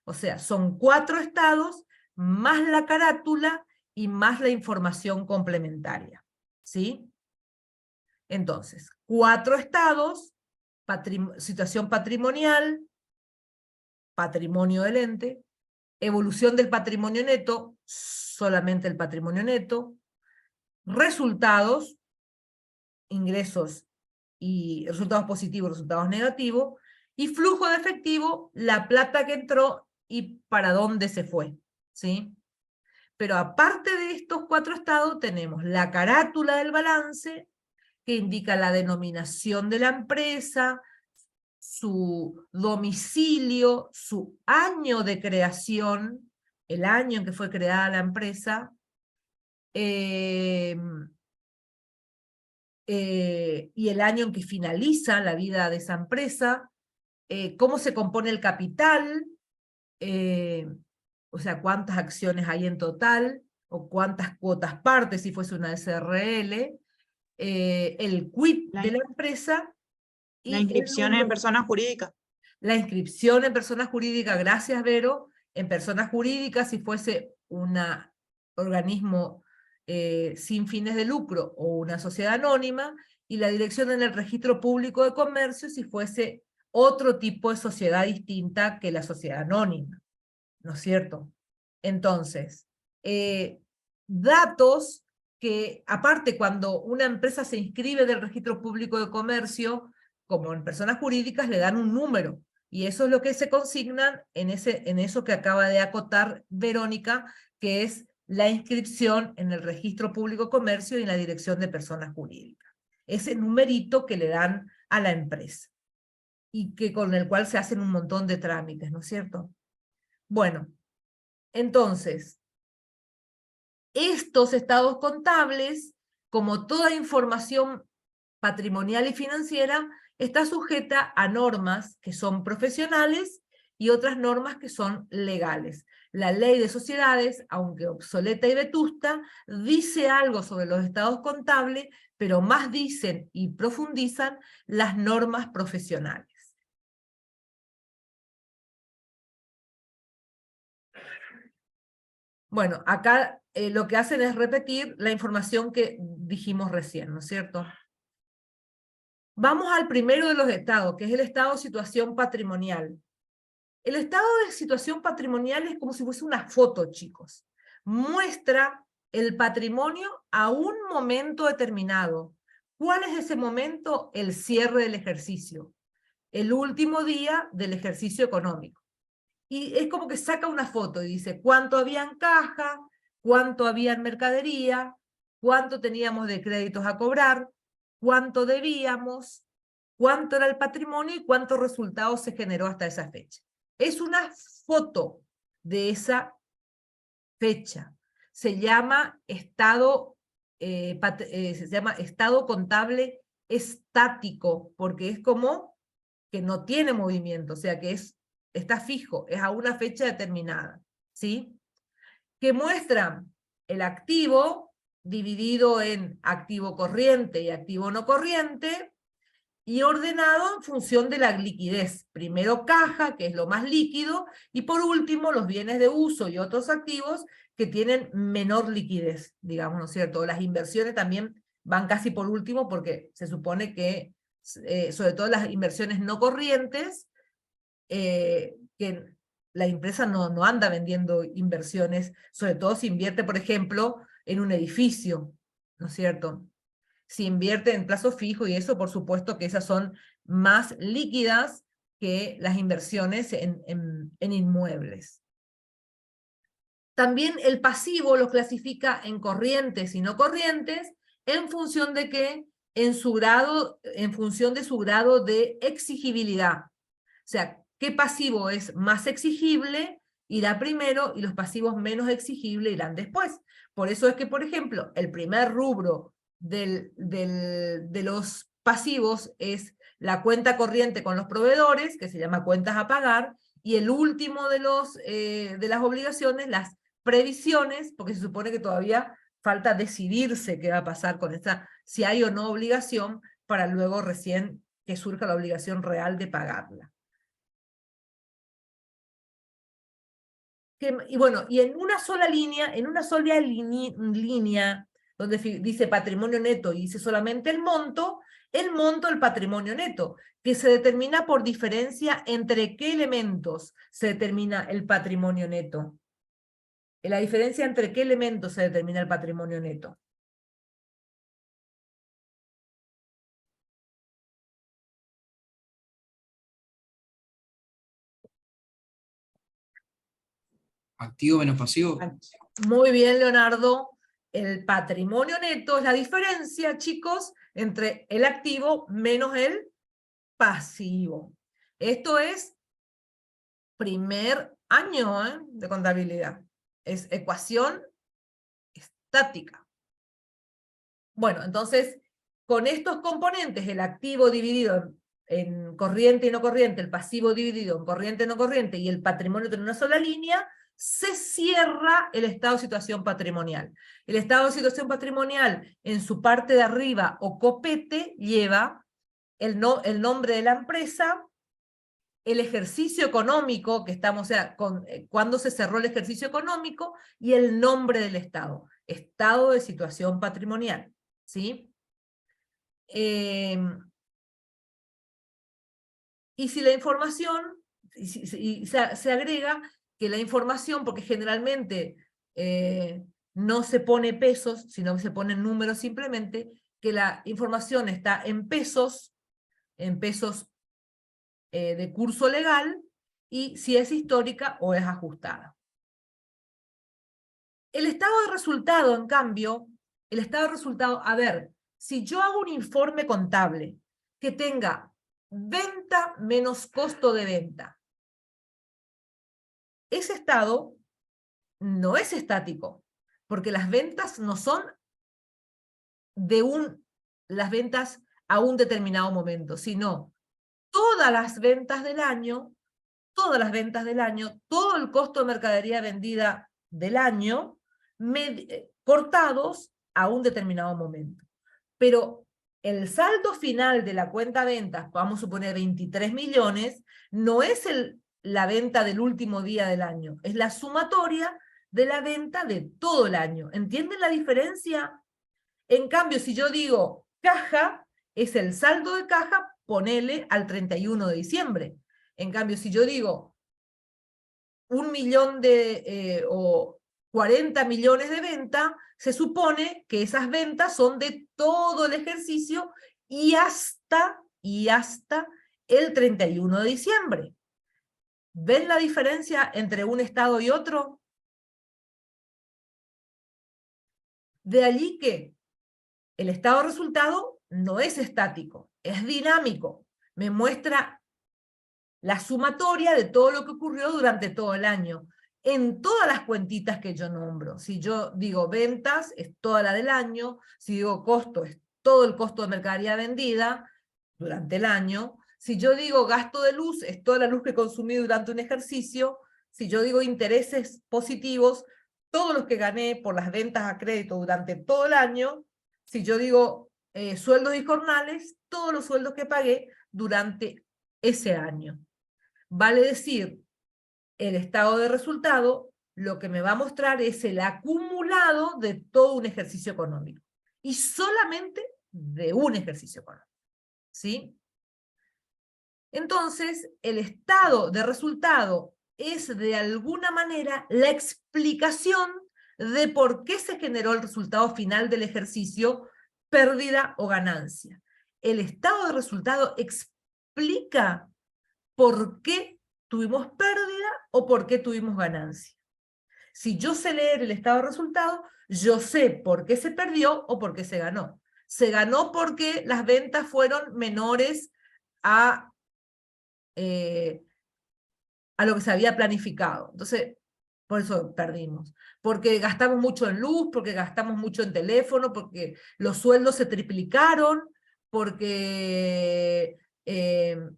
O sea, son 4 estados, más la carátula y más la información complementaria, ¿sí? Entonces, 4 estados, situación patrimonial, patrimonio del ente, evolución del patrimonio neto, solamente el patrimonio neto, resultados, ingresos y resultados positivos, resultados negativos, y flujo de efectivo, la plata que entró y para dónde se fue, ¿sí? Pero aparte de estos 4 estados, tenemos la carátula del balance, que indica la denominación de la empresa, su domicilio, su año de creación, el año en que fue creada la empresa, y el año en que finaliza la vida de esa empresa, cómo se compone el capital, o sea, cuántas acciones hay en total, o cuántas cuotas partes si fuese una SRL, el quit de la empresa, y La inscripción en personas jurídicas. La inscripción en personas jurídicas, gracias Vero, en personas jurídicas si fuese un organismo sin fines de lucro o una sociedad anónima, y la dirección en el registro público de comercio si fuese otro tipo de sociedad distinta que la sociedad anónima, ¿no es cierto? Entonces, datos que, aparte, cuando una empresa se inscribe del registro público de comercio, como en personas jurídicas, le dan un número, y eso es lo que se consignan en eso que acaba de acotar Verónica, que es la inscripción en el registro público de comercio y en la dirección de personas jurídicas. Ese numerito que le dan a la empresa, y con el cual se hacen un montón de trámites, ¿no es cierto? Bueno, entonces, estos estados contables, como toda información patrimonial y financiera, está sujeta a normas que son profesionales y otras normas que son legales. La ley de sociedades, aunque obsoleta y vetusta, dice algo sobre los estados contables, pero más dicen y profundizan las normas profesionales. Bueno, acá lo que hacen es repetir la información que dijimos recién, ¿no es cierto? Vamos al primero de los estados, que es el estado de situación patrimonial. El estado de situación patrimonial es como si fuese una foto, chicos. Muestra el patrimonio a un momento determinado. ¿Cuál es ese momento? El cierre del ejercicio. El último día del ejercicio económico. Y es como que saca una foto y dice cuánto había en caja, cuánto había en mercadería, cuánto teníamos de créditos a cobrar, cuánto debíamos, cuánto era el patrimonio y cuántos resultados se generó hasta esa fecha. Es una foto de esa fecha. Se llama estado contable estático, porque es como que no tiene movimiento, o sea que está fijo, es a una fecha determinada, ¿sí? Que muestra el activo dividido en activo corriente y activo no corriente, y ordenado en función de la liquidez. Primero caja, que es lo más líquido, y por último los bienes de uso y otros activos que tienen menor liquidez, digamos, ¿no es cierto? Las inversiones también van casi por último porque se supone que, sobre todo las inversiones no corrientes, que la empresa no anda vendiendo inversiones, sobre todo si invierte, por ejemplo, en un edificio, ¿no es cierto? Si invierte en plazo fijo y eso, por supuesto que esas son más líquidas que las inversiones en inmuebles. También el pasivo lo clasifica en corrientes y no corrientes en función de qué, en función de su grado de exigibilidad. O sea, ¿qué pasivo es más exigible? Irá primero y los pasivos menos exigibles irán después. Por eso es que, por ejemplo, el primer rubro de los pasivos es la cuenta corriente con los proveedores, que se llama cuentas a pagar, y el último de las obligaciones, las previsiones, porque se supone que todavía falta decidirse qué va a pasar con esta, si hay o no obligación, para luego recién que surja la obligación real de pagarla. Y bueno, y en una sola línea, línea donde dice patrimonio neto y dice solamente el monto del patrimonio neto, que se determina por diferencia entre qué elementos se determina el patrimonio neto. La diferencia entre qué elementos se determina el patrimonio neto. Activo menos pasivo. Muy bien, Leonardo. El patrimonio neto es la diferencia, chicos, entre el activo menos el pasivo. Esto es primer año de contabilidad. Es ecuación estática. Bueno, entonces, con estos componentes, el activo dividido en corriente y no corriente, el pasivo dividido en corriente y no corriente, y el patrimonio en una sola línea, se cierra el estado de situación patrimonial. El estado de situación patrimonial, en su parte de arriba o copete, lleva el nombre de la empresa, el ejercicio económico que estamos, o sea, cuando se cerró el ejercicio económico, y el nombre del estado, estado de situación patrimonial, ¿sí? Y si la información, se agrega que la información, porque generalmente no se pone pesos, sino que se ponen números simplemente, que la información está en pesos de curso legal, y si es histórica o es ajustada. El estado de resultado, en cambio, a ver, si yo hago un informe contable que tenga venta menos costo de venta, ese estado no es estático, porque las ventas no son las ventas a un determinado momento, sino todas las ventas del año, todas las ventas del año, todo el costo de mercadería vendida del año, cortados a un determinado momento. Pero el saldo final de la cuenta ventas, vamos a suponer 23 millones, no es la venta del último día del año, es la sumatoria de la venta de todo el año. ¿Entienden la diferencia? En cambio, si yo digo caja, es el saldo de caja, ponele al 31 de diciembre. En cambio, si yo digo 1 millón o 40 millones de venta, se supone que esas ventas son de todo el ejercicio y hasta el 31 de diciembre. ¿Ven la diferencia entre un estado y otro? De allí que el estado de resultado no es estático, es dinámico. Me muestra la sumatoria de todo lo que ocurrió durante todo el año, en todas las cuentitas que yo nombro. Si yo digo ventas, es toda la del año. Si digo costo, es todo el costo de mercadería vendida durante el año. Si yo digo gasto de luz, es toda la luz que consumí durante un ejercicio. Si yo digo intereses positivos, todos los que gané por las ventas a crédito durante todo el año. Si yo digo sueldos y jornales, todos los sueldos que pagué durante ese año. Vale decir, el estado de resultado lo que me va a mostrar es el acumulado de todo un ejercicio económico. Y solamente de un ejercicio económico. ¿Sí? Entonces, el estado de resultado es de alguna manera la explicación de por qué se generó el resultado final del ejercicio, pérdida o ganancia. El estado de resultado explica por qué tuvimos pérdida o por qué tuvimos ganancia. Si yo sé leer el estado de resultado, yo sé por qué se perdió o por qué se ganó. Se ganó porque las ventas fueron menores a lo que se había planificado. Entonces, por eso perdimos. Porque gastamos mucho en luz, porque gastamos mucho en teléfono, porque los sueldos se triplicaron, porque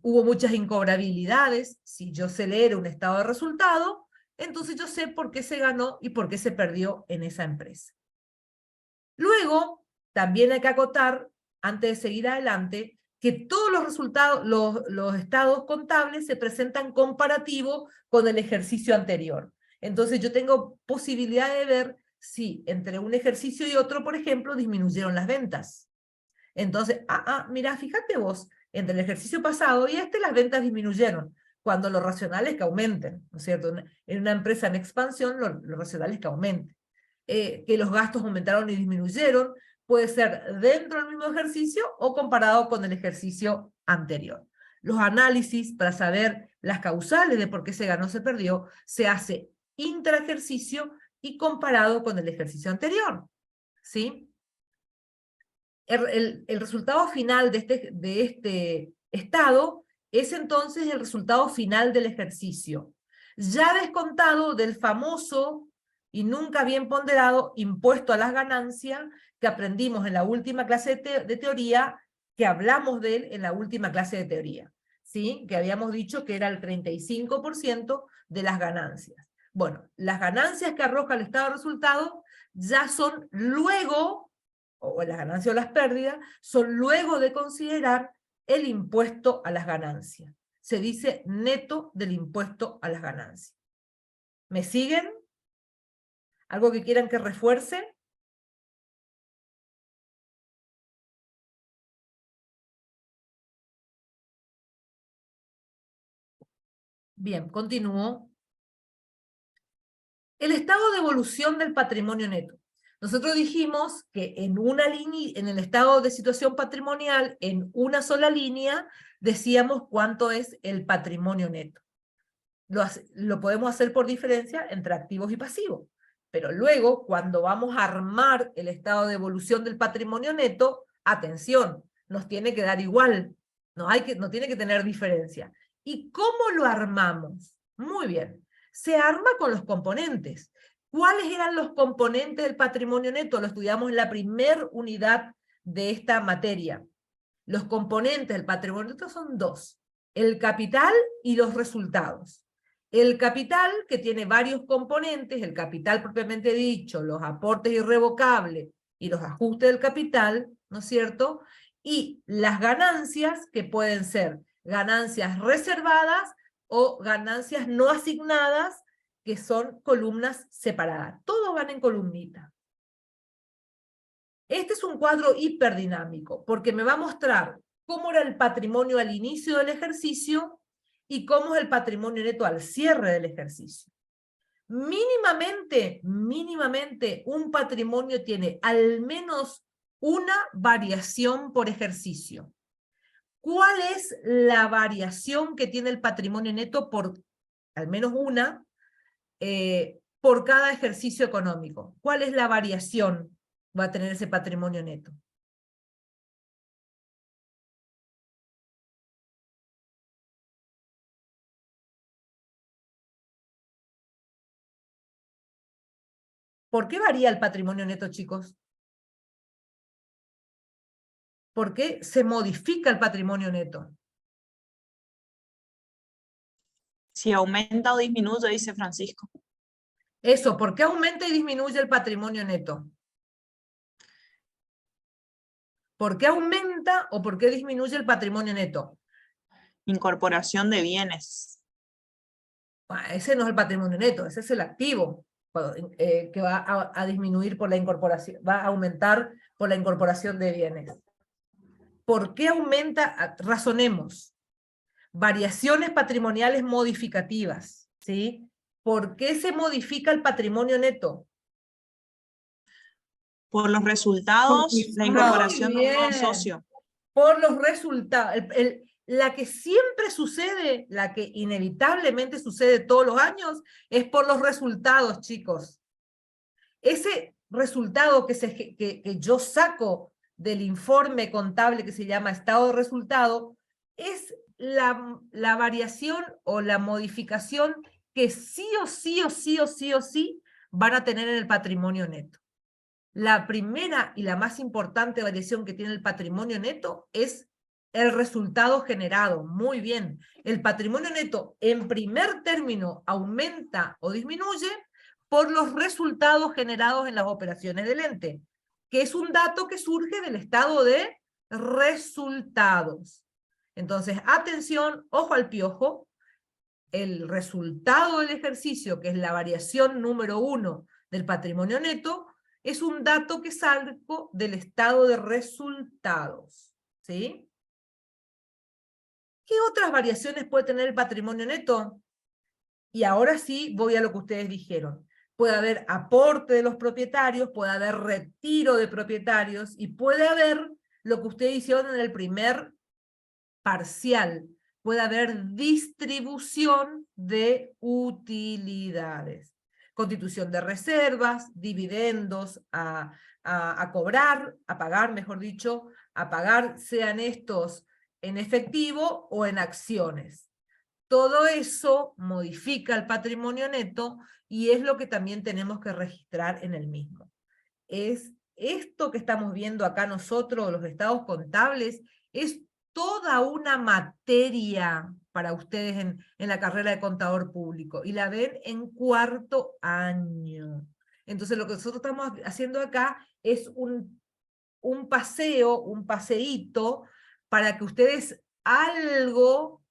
hubo muchas incobrabilidades. Si yo sé leer un estado de resultado, entonces yo sé por qué se ganó y por qué se perdió en esa empresa. Luego, también hay que acotar, antes de seguir adelante, que todos los resultados, los estados contables se presentan comparativos con el ejercicio anterior. Entonces yo tengo posibilidad de ver si entre un ejercicio y otro, por ejemplo, disminuyeron las ventas. Entonces, mira, fíjate vos, entre el ejercicio pasado y las ventas disminuyeron, cuando lo racional es que aumenten, ¿no es cierto? En una empresa en expansión, lo racional es que aumente. Que los gastos aumentaron y disminuyeron, puede ser dentro del mismo ejercicio o comparado con el ejercicio anterior. Los análisis para saber las causales de por qué se ganó o se perdió, se hace intraejercicio y comparado con el ejercicio anterior. ¿Sí? El resultado final de este estado es entonces el resultado final del ejercicio, ya descontado del famoso y nunca bien ponderado impuesto a las ganancias que aprendimos en la última clase de teoría, que hablamos de él en la última clase de teoría, ¿sí? Que habíamos dicho que era el 35% de las ganancias. Bueno, las ganancias que arroja el estado de resultado ya son luego, o las ganancias o las pérdidas, son luego de considerar el impuesto a las ganancias. Se dice neto del impuesto a las ganancias. ¿Me siguen? ¿Algo que quieran que refuerce? Bien, continúo. El estado de evolución del patrimonio neto. Nosotros dijimos que en una línea, en el estado de situación patrimonial, en una sola línea, decíamos cuánto es el patrimonio neto. Lo podemos hacer por diferencia entre activos y pasivos. Pero luego, cuando vamos a armar el estado de evolución del patrimonio neto, atención, nos tiene que dar igual, no tiene que tener diferencia. ¿Y cómo lo armamos? Muy bien, se arma con los componentes. ¿Cuáles eran los componentes del patrimonio neto? Lo estudiamos en la primera unidad de esta materia. Los componentes del patrimonio neto son dos: el capital y los resultados. El capital, que tiene varios componentes, el capital propiamente dicho, los aportes irrevocables y los ajustes del capital, ¿no es cierto? Y las ganancias, que pueden ser ganancias reservadas o ganancias no asignadas, que son columnas separadas. Todos van en columnita. Este es un cuadro hiperdinámico, porque me va a mostrar cómo era el patrimonio al inicio del ejercicio y cómo es el patrimonio neto al cierre del ejercicio. Mínimamente, un patrimonio tiene al menos una variación por ejercicio. ¿Cuál es la variación que tiene el patrimonio neto por, al menos una, por cada ejercicio económico? ¿Cuál es la variación que va a tener ese patrimonio neto? ¿Por qué varía el patrimonio neto, chicos? ¿Por qué se modifica el patrimonio neto? Si aumenta o disminuye, dice Francisco. Eso, ¿por qué aumenta y disminuye el patrimonio neto? ¿Por qué aumenta o por qué disminuye el patrimonio neto? Incorporación de bienes. Ese no es el patrimonio neto, ese es el activo, que va a disminuir por la incorporación, va a aumentar por la incorporación de bienes. ¿Por qué aumenta? Razonemos. Variaciones patrimoniales modificativas, ¿sí? ¿Por qué se modifica el patrimonio neto? Por los resultados, la incorporación de un nuevo socio. Por los resultados. La que siempre sucede, la que inevitablemente sucede todos los años, es por los resultados, chicos. Ese resultado que yo saco del informe contable que se llama estado de resultado, es la variación o la modificación que sí o sí van a tener en el patrimonio neto. La primera y la más importante variación que tiene el patrimonio neto es el resultado generado. Muy bien. El patrimonio neto en primer término aumenta o disminuye por los resultados generados en las operaciones del ente, que es un dato que surge del estado de resultados. Entonces, atención, ojo al piojo. El resultado del ejercicio, que es la variación número 1 del patrimonio neto, es un dato que salgo del estado de resultados, ¿sí? ¿Qué otras variaciones puede tener el patrimonio neto? Y ahora sí voy a lo que ustedes dijeron. Puede haber aporte de los propietarios, puede haber retiro de propietarios, y puede haber lo que ustedes hicieron en el primer parcial. Puede haber distribución de utilidades. Constitución de reservas, dividendos a cobrar, a pagar, mejor dicho, a pagar, sean estos en efectivo o en acciones. Todo eso modifica el patrimonio neto y es lo que también tenemos que registrar en el mismo. Es esto que estamos viendo acá nosotros, los estados contables, es toda una materia para ustedes en la carrera de contador público, y la ven en cuarto año. Entonces lo que nosotros estamos haciendo acá es un paseo, un paseíto, para que ustedes algo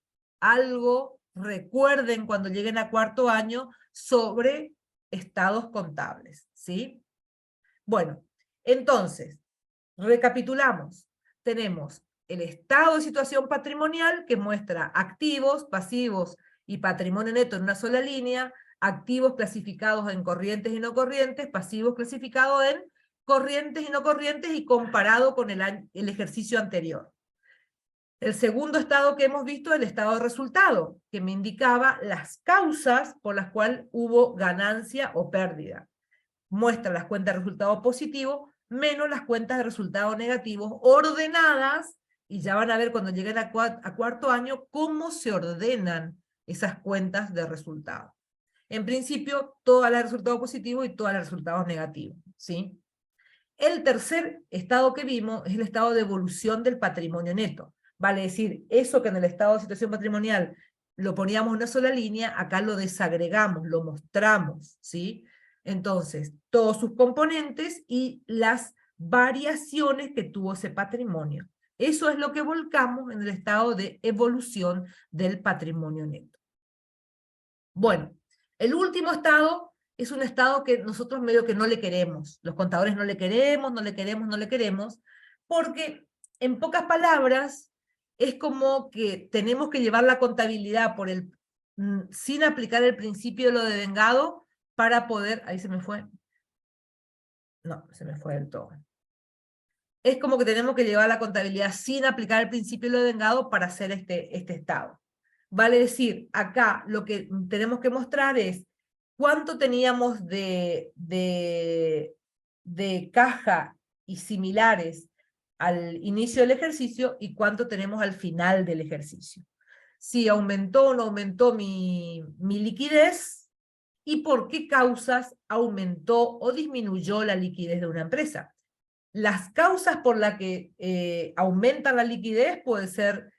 recuerden cuando lleguen a cuarto año sobre estados contables, ¿sí? Bueno, entonces, recapitulamos. Tenemos el estado de situación patrimonial, que muestra activos, pasivos y patrimonio neto en una sola línea, activos clasificados en corrientes y no corrientes, pasivos clasificados en corrientes y no corrientes, y comparado con el ejercicio anterior. El segundo estado que hemos visto es el estado de resultado, que me indicaba las causas por las cuales hubo ganancia o pérdida. Muestra las cuentas de resultado positivo menos las cuentas de resultados negativos, ordenadas, y ya van a ver cuando lleguen a cuarto año cómo se ordenan esas cuentas de resultado. En principio, todas las de resultados positivos y todas las de resultados negativos, ¿sí? El tercer estado que vimos es el estado de evolución del patrimonio neto. Vale decir, eso que en el estado de situación patrimonial lo poníamos en una sola línea, acá lo desagregamos, lo mostramos, ¿sí? Entonces, todos sus componentes y las variaciones que tuvo ese patrimonio. Eso es lo que volcamos en el estado de evolución del patrimonio neto. Bueno, el último estado es un estado que nosotros medio que no le queremos. Los contadores no le queremos, no le queremos, no le queremos, porque en pocas palabras es como que tenemos que llevar la contabilidad por sin aplicar el principio de lo devengado para poder, ahí se me fue, no, se me fue del todo. Es como que tenemos que llevar la contabilidad sin aplicar el principio de lo devengado para hacer este estado. Vale decir, acá lo que tenemos que mostrar es cuánto teníamos de caja y similares al inicio del ejercicio y cuánto tenemos al final del ejercicio. Si aumentó o no aumentó mi liquidez y por qué causas aumentó o disminuyó la liquidez de una empresa. Las causas por las que aumenta la liquidez puede ser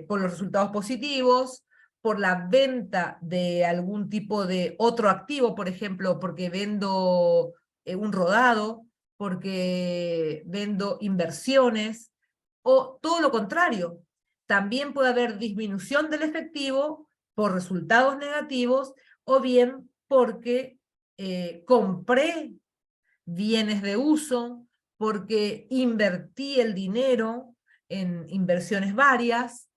por los resultados positivos, por la venta de algún tipo de otro activo, por ejemplo, porque vendo un rodado, porque vendo inversiones, o todo lo contrario. También puede haber disminución del efectivo por resultados negativos, o bien porque compré bienes de uso, porque invertí el dinero en inversiones varias,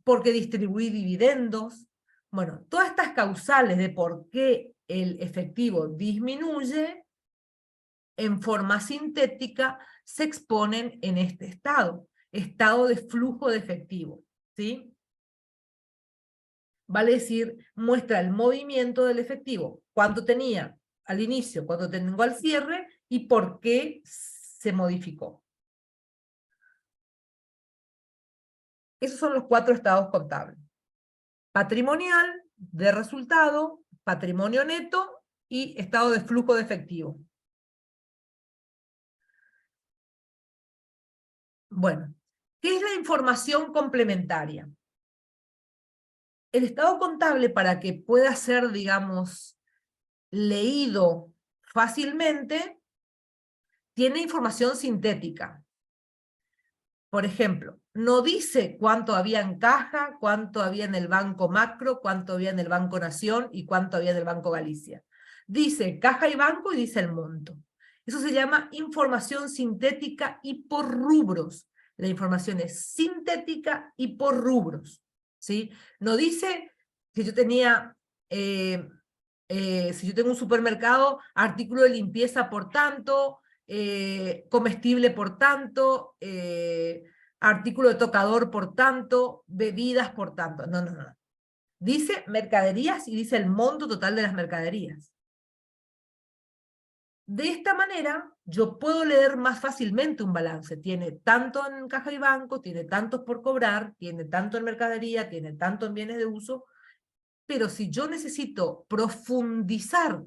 porque distribuí dividendos. Bueno, todas estas causales de por qué el efectivo disminuye en forma sintética se exponen en este estado de flujo de efectivo, ¿sí? Vale decir, muestra el movimiento del efectivo, cuánto tenía al inicio, cuánto tengo al cierre y por qué se modificó. Esos son los 4 estados contables: patrimonial, de resultado, patrimonio neto y estado de flujo de efectivo. Bueno, ¿qué es la información complementaria? El estado contable, para que pueda ser, digamos, leído fácilmente, tiene información sintética. Por ejemplo, no dice cuánto había en caja, cuánto había en el Banco Macro, cuánto había en el Banco Nación y cuánto había en el Banco Galicia. Dice caja y banco y dice el monto. Eso se llama información sintética y por rubros. La información es sintética y por rubros, ¿sí? No dice que yo tenía, si yo tengo un supermercado, artículo de limpieza por tanto, comestible por tanto, artículo de tocador por tanto, bebidas por tanto. No, no, no. Dice mercaderías y dice el monto total de las mercaderías. De esta manera, yo puedo leer más fácilmente un balance. Tiene tanto en caja y banco, tiene tantos por cobrar, tiene tanto en mercadería, tiene tanto en bienes de uso, pero si yo necesito profundizar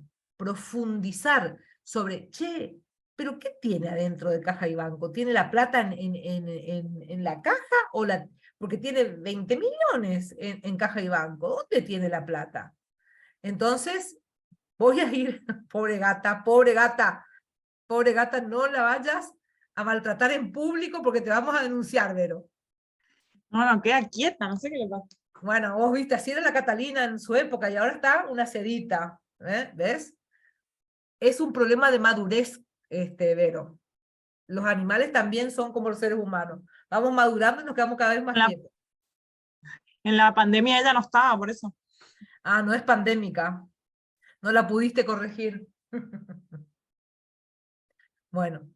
sobre, che, ¿pero qué tiene adentro de caja y banco? ¿Tiene la plata en la caja? Porque tiene 20 millones en caja y banco. ¿Dónde tiene la plata? Entonces, voy a ir, pobre gata, no la vayas a maltratar en público porque te vamos a denunciar, Vero. No, queda quieta, no sé qué le pasa. Bueno, vos viste, así era la Catalina en su época y ahora está una sedita, ¿ves? Es un problema de madurez, Vero. Los animales también son como los seres humanos. Vamos madurando y nos quedamos cada vez más quietos. En la pandemia ella no estaba, por eso. Ah, no es pandémica. No la pudiste corregir. Bueno.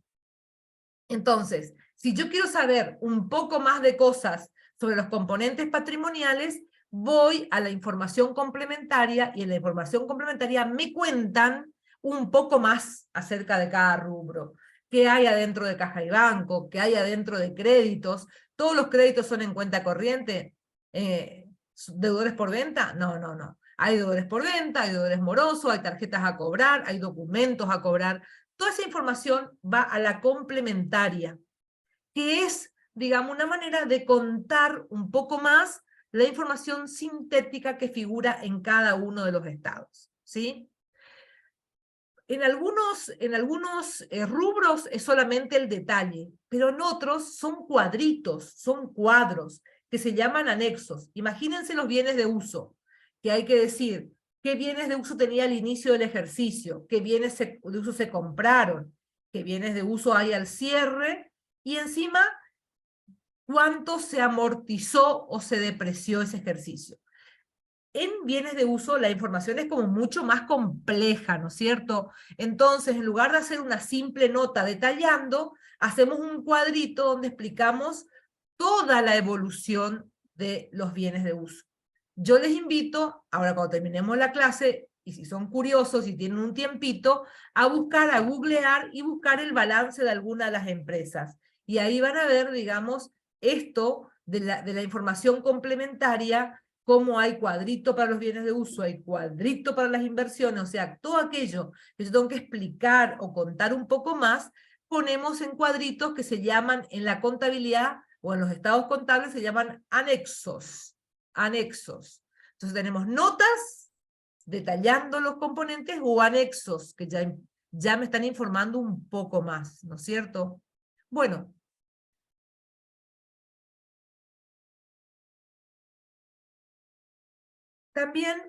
Entonces, si yo quiero saber un poco más de cosas sobre los componentes patrimoniales, voy a la información complementaria y en la información complementaria me cuentan un poco más acerca de cada rubro. ¿Qué hay adentro de caja y banco? ¿Qué hay adentro de créditos? ¿Todos los créditos son en cuenta corriente? ¿Deudores por venta? No, no, no. Hay deudores por venta, hay deudores morosos, hay tarjetas a cobrar, hay documentos a cobrar. Toda esa información va a la complementaria, que es, digamos, una manera de contar un poco más la información sintética que figura en cada uno de los estados, ¿sí? En algunos rubros es solamente el detalle, pero en otros son cuadritos, son cuadros, que se llaman anexos. Imagínense los bienes de uso, que hay que decir qué bienes de uso tenía al inicio del ejercicio, qué bienes de uso se compraron, qué bienes de uso hay al cierre, y encima cuánto se amortizó o se depreció ese ejercicio. En bienes de uso la información es como mucho más compleja, ¿no es cierto? Entonces, en lugar de hacer una simple nota detallando, hacemos un cuadrito donde explicamos toda la evolución de los bienes de uso. Yo les invito, ahora cuando terminemos la clase, y si son curiosos y tienen un tiempito, a buscar, a googlear y buscar el balance de alguna de las empresas. Y ahí van a ver, digamos, esto de la información complementaria, cómo hay cuadrito para los bienes de uso, hay cuadrito para las inversiones, o sea, todo aquello que yo tengo que explicar o contar un poco más, ponemos en cuadritos que se llaman en la contabilidad o en los estados contables se llaman anexos. Anexos. Entonces tenemos notas detallando los componentes o anexos que ya me están informando un poco más, ¿no es cierto? Bueno. También,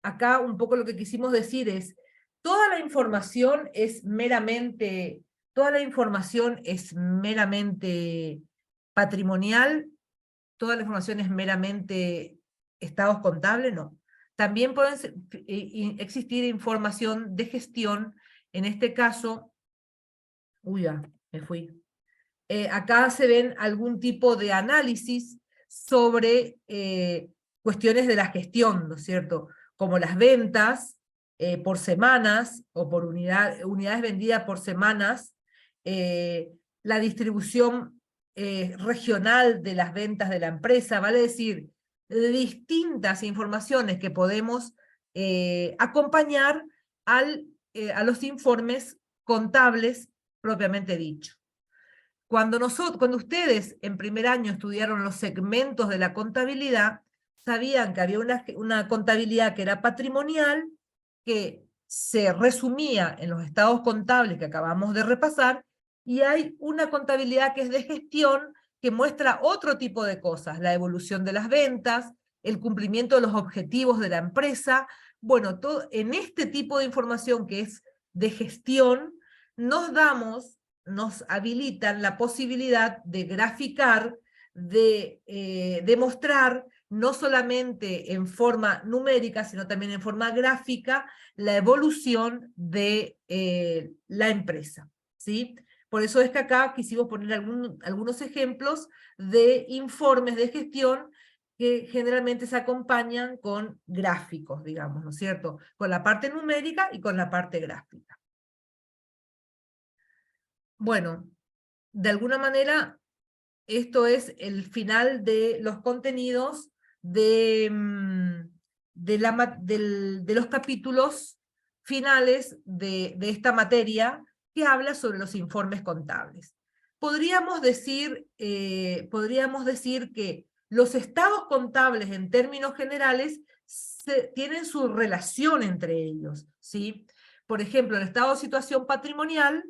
acá un poco lo que quisimos decir es, toda la información es meramente patrimonial, toda la información es meramente estados contables, no. También pueden existir información de gestión, en este caso, me fui. Acá se ven algún tipo de análisis sobre cuestiones de la gestión, ¿no es cierto? Como las ventas por semanas o por unidades vendidas por semanas, la distribución regional de las ventas de la empresa, vale decir, distintas informaciones que podemos acompañar a los informes contables propiamente dicho. Cuando ustedes en primer año estudiaron los segmentos de la contabilidad, sabían que había una contabilidad que era patrimonial, que se resumía en los estados contables que acabamos de repasar, y hay una contabilidad que es de gestión, que muestra otro tipo de cosas, la evolución de las ventas, el cumplimiento de los objetivos de la empresa. Bueno, en este tipo de información que es de gestión, nos habilitan la posibilidad de graficar, de mostrar, no solamente en forma numérica, sino también en forma gráfica, la evolución de la empresa, ¿sí? Por eso es que acá quisimos poner algunos ejemplos de informes de gestión que generalmente se acompañan con gráficos, digamos, ¿no es cierto? Con la parte numérica y con la parte gráfica. Bueno, de alguna manera, esto es el final de los contenidos de los capítulos finales de esta materia que habla sobre los informes contables. Podríamos decir que los estados contables en términos generales tienen su relación entre ellos, ¿sí? Por ejemplo, el estado de situación patrimonial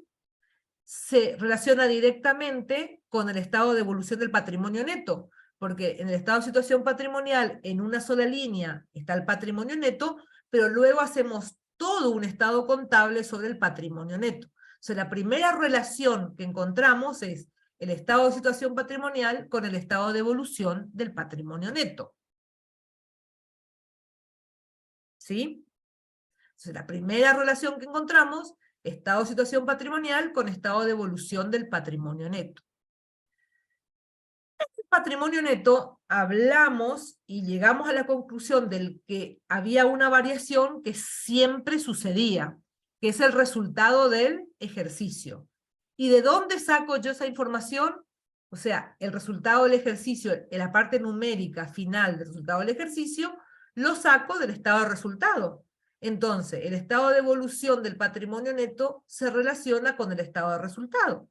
se relaciona directamente con el estado de evolución del patrimonio neto, porque en el estado de situación patrimonial, en una sola línea, está el patrimonio neto, pero luego hacemos todo un estado contable sobre el patrimonio neto. O sea, la primera relación que encontramos es el estado de situación patrimonial con el estado de evolución del patrimonio neto. ¿Sí? Entonces, la primera relación que encontramos, estado de situación patrimonial con estado de evolución del patrimonio neto. El patrimonio neto hablamos y llegamos a la conclusión de que había una variación que siempre sucedía, que es el resultado del ejercicio. ¿Y de dónde saco yo esa información? O sea, el resultado del ejercicio, en la parte numérica final del resultado del ejercicio, lo saco del estado de resultado. Entonces, el estado de evolución del patrimonio neto se relaciona con el estado de resultado.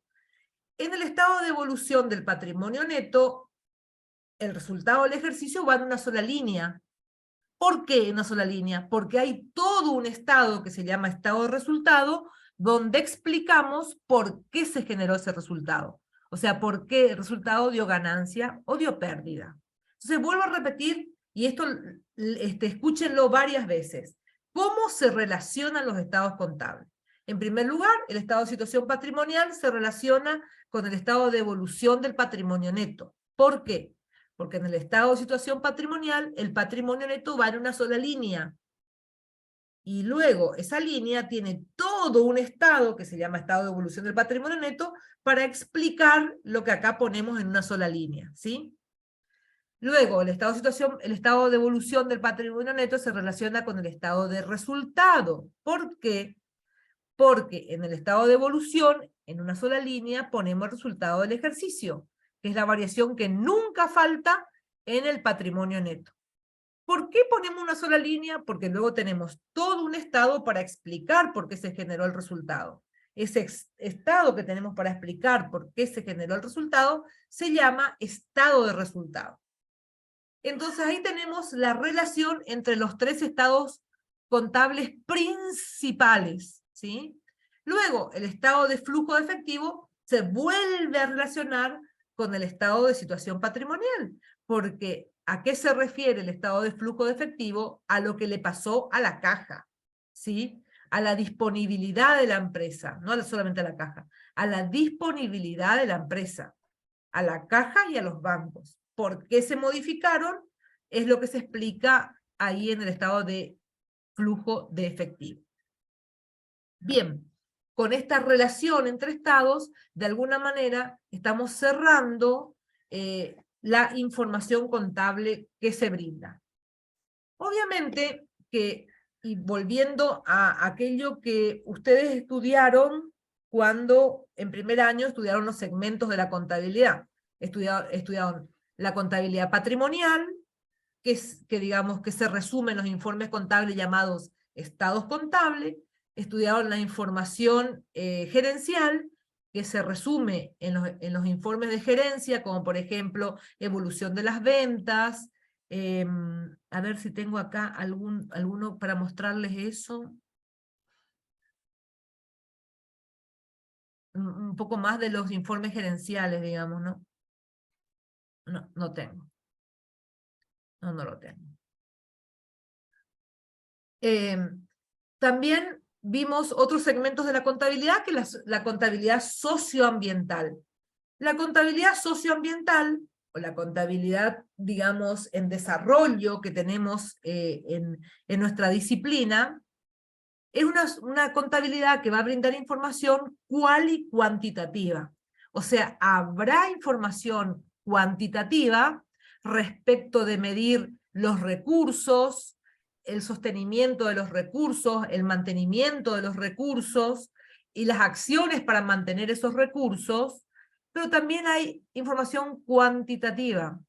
En el estado de evolución del patrimonio neto, el resultado del ejercicio va en una sola línea. ¿Por qué en una sola línea? Porque hay todo un estado que se llama estado de resultado, donde explicamos por qué se generó ese resultado. O sea, por qué el resultado dio ganancia o dio pérdida. Entonces, vuelvo a repetir, y esto escúchenlo varias veces. ¿Cómo se relacionan los estados contables? En primer lugar, el estado de situación patrimonial se relaciona con el estado de evolución del patrimonio neto. ¿Por qué? Porque en el estado de situación patrimonial, el patrimonio neto va en una sola línea. Y luego, esa línea tiene todo un estado, que se llama estado de evolución del patrimonio neto, para explicar lo que acá ponemos en una sola línea, ¿sí? Luego, el estado de evolución del patrimonio neto se relaciona con el estado de resultado. ¿Por qué? Porque en el estado de evolución, en una sola línea, ponemos el resultado del ejercicio, que es la variación que nunca falta en el patrimonio neto. ¿Por qué ponemos una sola línea? Porque luego tenemos todo un estado para explicar por qué se generó el resultado. Ese estado que tenemos para explicar por qué se generó el resultado se llama estado de resultado. Entonces ahí tenemos la relación entre los tres estados contables principales, ¿sí? Luego, el estado de flujo de efectivo se vuelve a relacionar con el estado de situación patrimonial, porque ¿a qué se refiere el estado de flujo de efectivo? A lo que le pasó a la caja, ¿sí? A la disponibilidad de la empresa, no solamente a la caja, a la disponibilidad de la empresa, a la caja y a los bancos. ¿Por qué se modificaron? Es lo que se explica ahí en el estado de flujo de efectivo. Bien, con esta relación entre estados, de alguna manera estamos cerrando la información contable que se brinda. Obviamente que, y volviendo a aquello que ustedes estudiaron cuando en primer año estudiaron los segmentos de la contabilidad, estudiaron la contabilidad patrimonial, que digamos que se resume en los informes contables llamados estados contables, estudiaron la información gerencial, que se resume en los informes de gerencia, como por ejemplo, evolución de las ventas. A ver si tengo acá alguno para mostrarles eso. Un poco más de los informes gerenciales, digamos, ¿no? No, no tengo. No, no lo tengo. También vimos otros segmentos de la contabilidad, que la contabilidad socioambiental. La contabilidad socioambiental, o la contabilidad, digamos, en desarrollo que tenemos en nuestra disciplina, es una contabilidad que va a brindar información cual y cuantitativa. O sea, habrá información cuantitativa respecto de medir los recursos, el sostenimiento de los recursos, el mantenimiento de los recursos y las acciones para mantener esos recursos, pero también hay información cualitativa,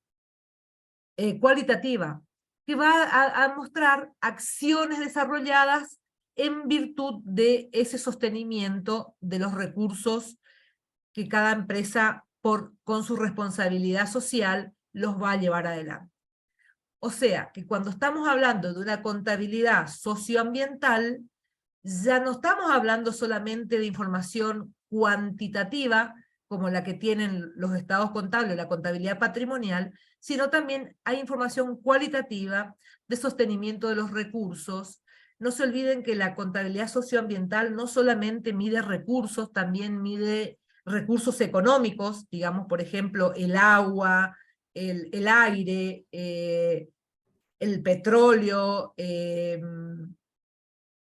que va a mostrar acciones desarrolladas en virtud de ese sostenimiento de los recursos que cada empresa, con su responsabilidad social, los va a llevar adelante. O sea, que cuando estamos hablando de una contabilidad socioambiental, ya no estamos hablando solamente de información cuantitativa, como la que tienen los estados contables, la contabilidad patrimonial, sino también hay información cualitativa de sostenimiento de los recursos. No se olviden que la contabilidad socioambiental no solamente mide recursos, también mide recursos económicos, digamos, por ejemplo, el agua, el aire, el petróleo,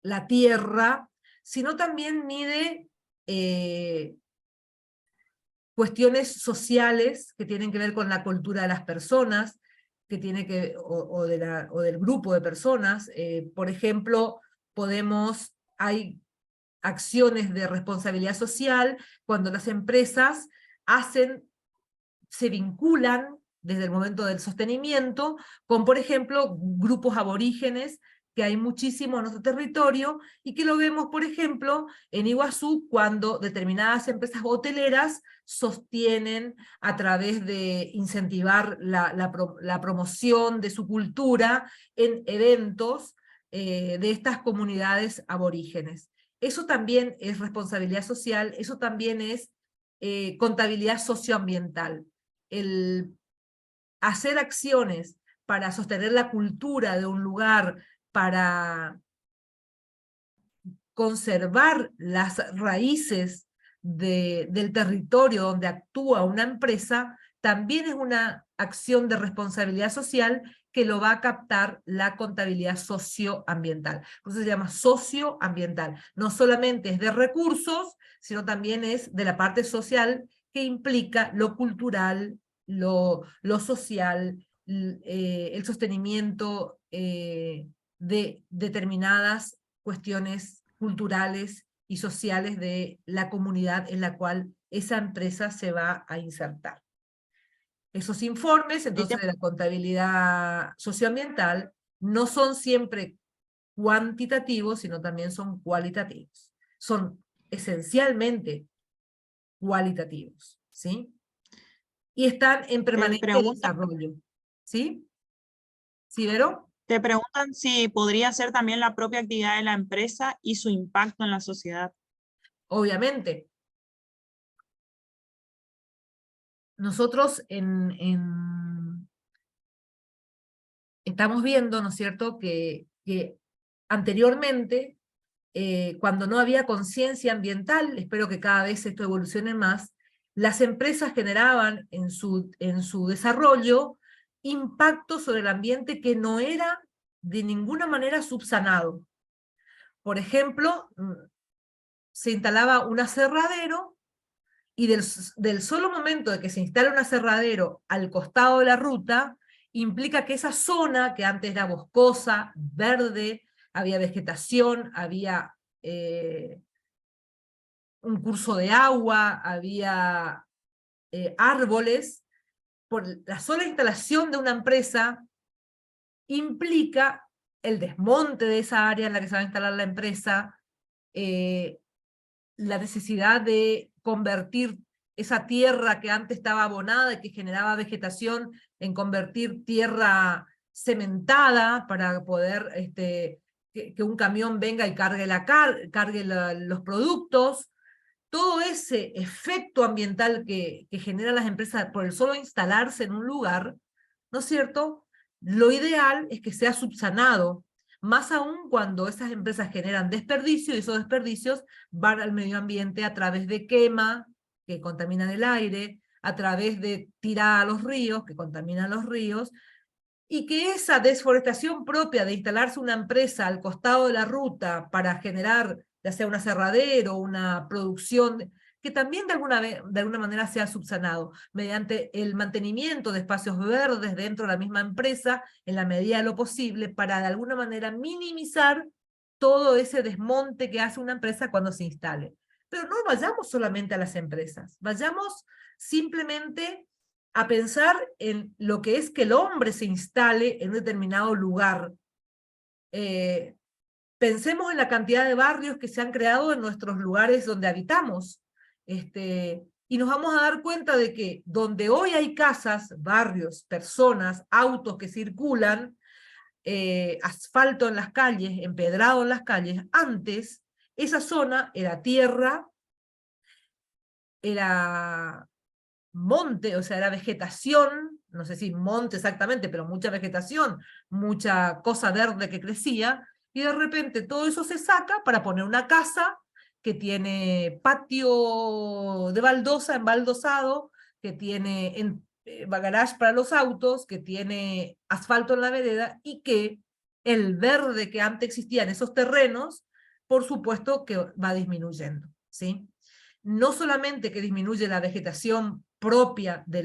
la tierra, sino también mide cuestiones sociales que tienen que ver con la cultura de las personas, que tiene que, o del grupo de personas. Por ejemplo, hay acciones de responsabilidad social cuando las empresas se vinculan desde el momento del sostenimiento con, por ejemplo, grupos aborígenes que hay muchísimo en nuestro territorio y que lo vemos, por ejemplo, en Iguazú, cuando determinadas empresas hoteleras sostienen a través de incentivar la promoción de su cultura en eventos de estas comunidades aborígenes. Eso también es responsabilidad social, eso también es contabilidad socioambiental. El hacer acciones para sostener la cultura de un lugar, para conservar las raíces del territorio donde actúa una empresa, también es una acción de responsabilidad social que lo va a captar la contabilidad socioambiental. Por eso se llama socioambiental. No solamente es de recursos, sino también es de la parte social que implica lo cultural, lo social, el sostenimiento de determinadas cuestiones culturales y sociales de la comunidad en la cual esa empresa se va a insertar. Esos informes, entonces, de la contabilidad socioambiental no son siempre cuantitativos, sino también son cualitativos. Son esencialmente cualitativos, ¿sí? Y están en permanente desarrollo, ¿sí? ¿Sí, Vero? Te preguntan si podría ser también la propia actividad de la empresa y su impacto en la sociedad. Obviamente. Nosotros estamos viendo, ¿no es cierto?, que anteriormente, cuando no había conciencia ambiental, espero que cada vez esto evolucione más, las empresas generaban en su desarrollo impacto sobre el ambiente que no era de ninguna manera subsanado. Por ejemplo, se instalaba un aserradero y del solo momento de que se instala un aserradero al costado de la ruta, implica que esa zona, que antes era boscosa, verde, había vegetación, había un curso de agua, había árboles, por la sola instalación de una empresa implica el desmonte de esa área en la que se va a instalar la empresa, la necesidad de convertir esa tierra que antes estaba abonada y que generaba vegetación en convertir tierra cementada para poder que un camión venga y cargue los productos. Todo ese efecto ambiental que generan las empresas por el solo instalarse en un lugar, ¿no es cierto? Lo ideal es que sea subsanado, más aún cuando esas empresas generan desperdicio y esos desperdicios van al medio ambiente a través de quema, que contaminan el aire, a través de tirada a los ríos, que contaminan los ríos, y que esa desforestación propia de instalarse una empresa al costado de la ruta para generar ya sea un aserradero, una producción, que también de alguna manera sea subsanado, mediante el mantenimiento de espacios verdes dentro de la misma empresa, en la medida de lo posible, para de alguna manera minimizar todo ese desmonte que hace una empresa cuando se instale. Pero no vayamos solamente a las empresas, vayamos simplemente a pensar en lo que es que el hombre se instale en un determinado lugar. Pensemos en la cantidad de barrios que se han creado en nuestros lugares donde habitamos. Y nos vamos a dar cuenta de que donde hoy hay casas, barrios, personas, autos que circulan, asfalto en las calles, empedrado en las calles, antes esa zona era tierra, era monte, o sea, era vegetación, no sé si monte exactamente, pero mucha vegetación, mucha cosa verde que crecía, y de repente todo eso se saca para poner una casa que tiene patio de baldosa, embaldosado, que tiene garage para los autos, que tiene asfalto en la vereda, y que el verde que antes existía en esos terrenos, por supuesto que va disminuyendo, ¿sí? No solamente que disminuye la vegetación propia de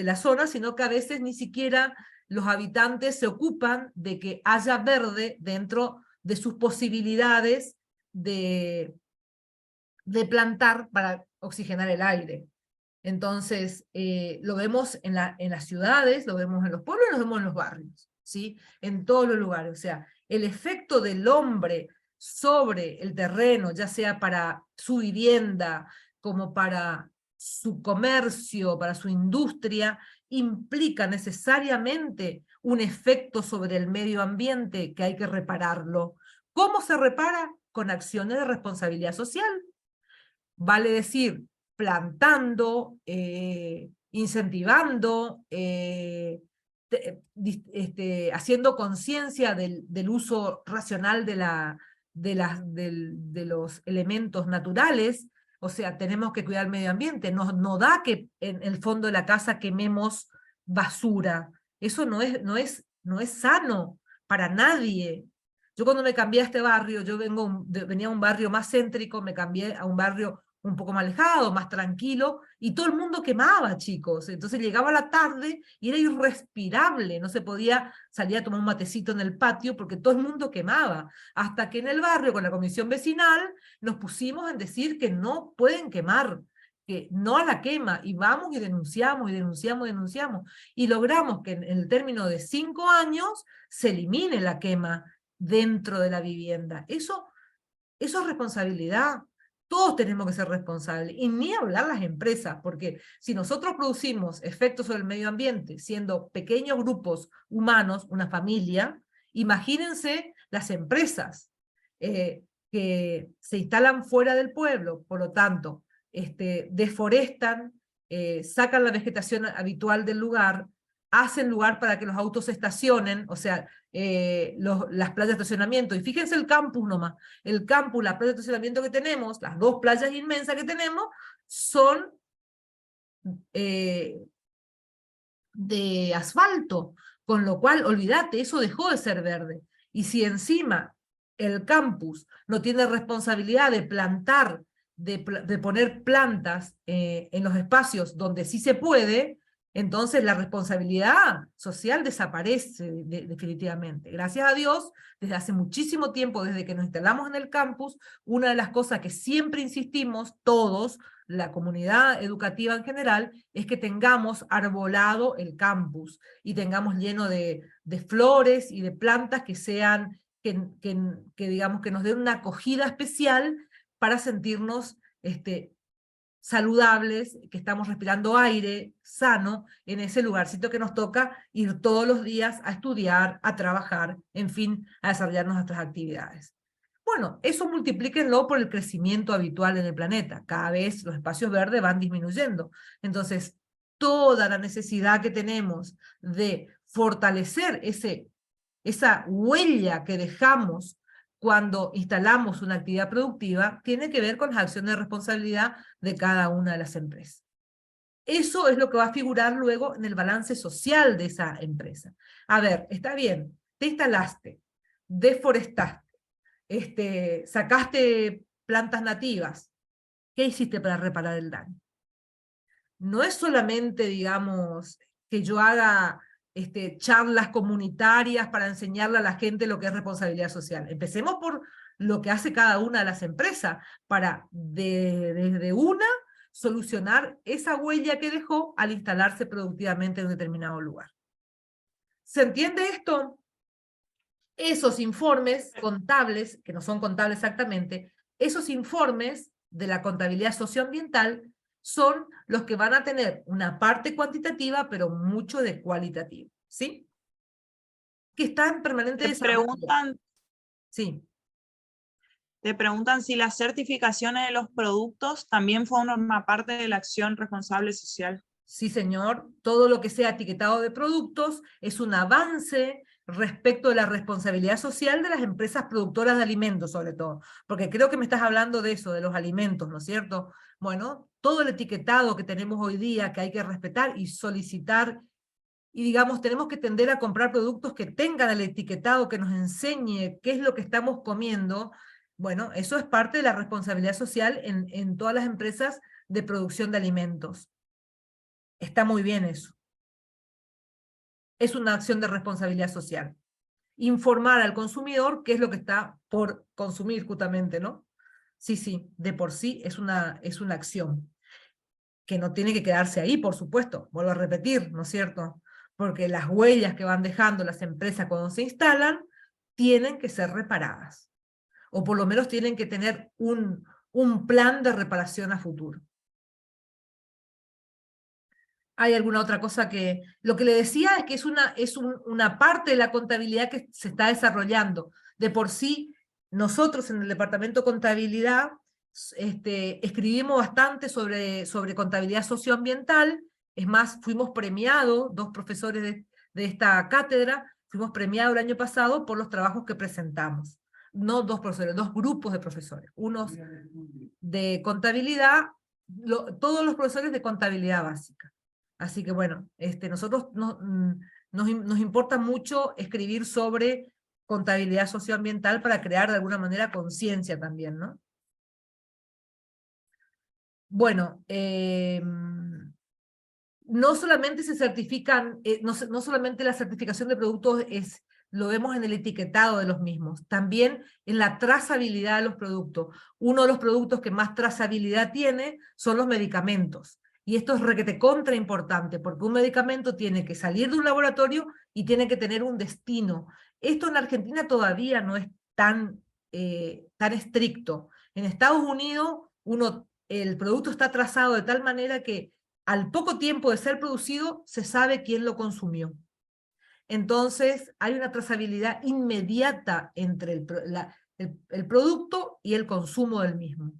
la zona, sino que a veces ni siquiera los habitantes se ocupan de que haya verde dentro de sus posibilidades de plantar para oxigenar el aire. Entonces, lo vemos en las ciudades, lo vemos en los pueblos y lo vemos en los barrios. ¿sí? En todos los lugares. O sea, el efecto del hombre sobre el terreno, ya sea para su vivienda, como para su comercio, para su industria, implica necesariamente un efecto sobre el medio ambiente que hay que repararlo. ¿Cómo se repara? Con acciones de responsabilidad social. Vale decir, plantando, incentivando, haciendo conciencia del uso racional de los elementos naturales. O sea, tenemos que cuidar el medio ambiente. No da que en el fondo de la casa quememos basura. Eso no es sano para nadie. Yo cuando me cambié a este barrio, yo venía a un barrio más céntrico, me cambié a un barrio un poco más alejado, más tranquilo, y todo el mundo quemaba, chicos. Entonces llegaba la tarde y era irrespirable, no se podía salir a tomar un matecito en el patio porque todo el mundo quemaba. Hasta que en el barrio, con la comisión vecinal, nos pusimos en decir que no pueden quemar, que no a la quema, y vamos y denunciamos, y denunciamos, y denunciamos, y logramos que en el término de 5 años se elimine la quema dentro de la vivienda. Eso es responsabilidad. Todos tenemos que ser responsables, y ni hablar las empresas, porque si nosotros producimos efectos sobre el medio ambiente, siendo pequeños grupos humanos, una familia, imagínense las empresas que se instalan fuera del pueblo, por lo tanto, deforestan, sacan la vegetación habitual del lugar, hacen lugar para que los autos se estacionen, o sea, las playas de estacionamiento. Y fíjense el campus nomás. El campus, la playa de estacionamiento que tenemos, las 2 playas inmensas que tenemos, son de asfalto. Con lo cual, olvídate, eso dejó de ser verde. Y si encima el campus no tiene responsabilidad de plantar, de poner plantas en los espacios donde sí se puede, entonces la responsabilidad social desaparece definitivamente. Gracias a Dios, desde hace muchísimo tiempo, desde que nos instalamos en el campus, una de las cosas que siempre insistimos, todos, la comunidad educativa en general, es que tengamos arbolado el campus y tengamos lleno de flores y de plantas que sean, que digamos que nos den una acogida especial para sentirnos saludables, que estamos respirando aire sano en ese lugarcito que nos toca ir todos los días a estudiar, a trabajar, en fin, a desarrollar nuestras actividades. Bueno, eso multiplíquenlo por el crecimiento habitual en el planeta. Cada vez los espacios verdes van disminuyendo. Entonces, toda la necesidad que tenemos de fortalecer esa huella que dejamos cuando instalamos una actividad productiva, tiene que ver con las acciones de responsabilidad de cada una de las empresas. Eso es lo que va a figurar luego en el balance social de esa empresa. A ver, está bien, te instalaste, deforestaste, sacaste plantas nativas. ¿Qué hiciste para reparar el daño? No es solamente, digamos, que yo haga charlas comunitarias para enseñarle a la gente lo que es responsabilidad social. Empecemos por lo que hace cada una de las empresas para desde una solucionar esa huella que dejó al instalarse productivamente en un determinado lugar. ¿Se entiende esto? Esos informes contables, que no son contables exactamente, esos informes de la contabilidad socioambiental son los que van a tener una parte cuantitativa, pero mucho de cualitativo, ¿sí? Que están en permanente desarrollo. Sí. Te preguntan si las certificaciones de los productos también forman una parte de la acción responsable social. Sí, señor. Todo lo que sea etiquetado de productos es un avance respecto de la responsabilidad social de las empresas productoras de alimentos, sobre todo. Porque creo que me estás hablando de eso, de los alimentos, ¿no es cierto? Bueno, todo el etiquetado que tenemos hoy día, que hay que respetar y solicitar, y digamos, tenemos que tender a comprar productos que tengan el etiquetado, que nos enseñe qué es lo que estamos comiendo. Bueno, eso es parte de la responsabilidad social en todas las empresas de producción de alimentos. Está muy bien eso. Es una acción de responsabilidad social. Informar al consumidor qué es lo que está por consumir justamente, ¿no? Sí, de por sí es una acción que no tiene que quedarse ahí, por supuesto. Vuelvo a repetir, ¿no es cierto? porque las huellas que van dejando las empresas cuando se instalan tienen que ser reparadas, o por lo menos tienen que tener un plan de reparación a futuro. ¿Hay alguna otra cosa que...? Lo que le decía es que es una parte de la contabilidad que se está desarrollando. De por sí, nosotros en el departamento de contabilidad escribimos bastante sobre contabilidad socioambiental. Es más, fuimos premiados, 2 profesores de esta cátedra, fuimos premiados el año pasado por los trabajos que presentamos. No 2 profesores, 2 grupos de profesores. Unos de contabilidad, todos los profesores de contabilidad básica. Así que bueno, nosotros nos importa mucho escribir sobre contabilidad socioambiental para crear de alguna manera conciencia también, ¿no? Bueno, no solamente se certifican, no solamente la certificación de productos lo vemos en el etiquetado de los mismos, también en la trazabilidad de los productos. Uno de los productos que más trazabilidad tiene son los medicamentos. Y esto es requete contra importante, porque un medicamento tiene que salir de un laboratorio y tiene que tener un destino. Esto en Argentina todavía no es tan estricto. En Estados Unidos, el producto está trazado de tal manera que al poco tiempo de ser producido, se sabe quién lo consumió. Entonces, hay una trazabilidad inmediata entre el producto y el consumo del mismo.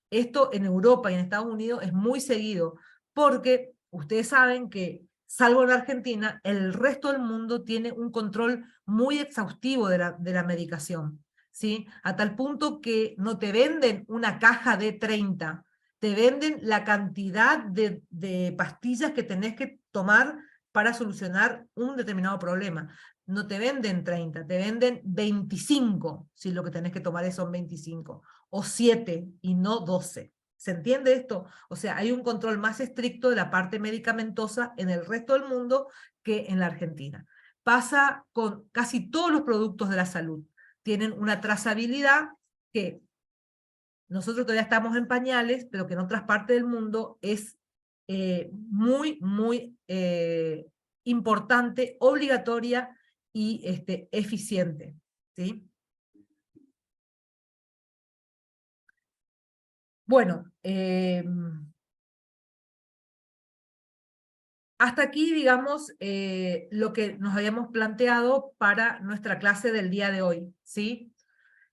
Esto en Europa y en Estados Unidos es muy seguido, porque ustedes saben que, salvo en Argentina, el resto del mundo tiene un control muy exhaustivo de la medicación, ¿sí? A tal punto que no te venden una caja de 30, te venden la cantidad de pastillas que tenés que tomar para solucionar un determinado problema. No te venden 30, te venden 25, si lo que tenés que tomar son 25, o 7 y no 12. ¿Se entiende esto? O sea, hay un control más estricto de la parte medicamentosa en el resto del mundo que en la Argentina. Pasa con casi todos los productos de la salud. Tienen una trazabilidad que nosotros todavía estamos en pañales, pero que en otras partes del mundo es muy, muy importante, obligatoria y eficiente, ¿sí? Bueno, hasta aquí, digamos, lo que nos habíamos planteado para nuestra clase del día de hoy, ¿sí?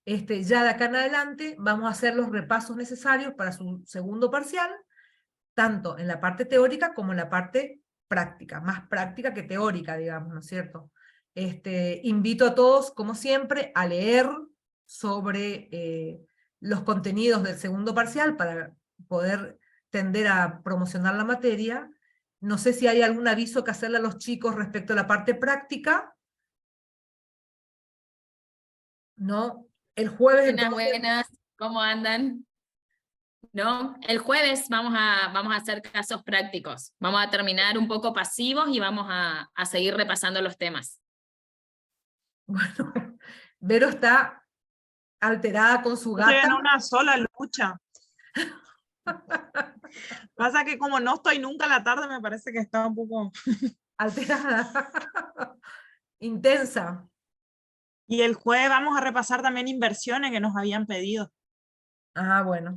Ya de acá en adelante vamos a hacer los repasos necesarios para su segundo parcial, tanto en la parte teórica como en la parte práctica, más práctica que teórica, digamos, ¿no es cierto? Invito a todos, como siempre, a leer sobre los contenidos del segundo parcial para poder tender a promocionar la materia. No sé si hay algún aviso que hacerle a los chicos respecto a la parte práctica. ¿No? El jueves Buenas, entonces... buenas, ¿cómo andan? ¿No? El jueves vamos a hacer casos prácticos. Vamos a terminar un poco pasivos y vamos a seguir repasando los temas. Bueno, Vero está alterada con su Estoy gata. en una sola lucha. Pasa que como no estoy nunca a la tarde, me parece que está un poco... Alterada. Intensa. Y el jueves vamos a repasar también inversiones que nos habían pedido. Ah, bueno.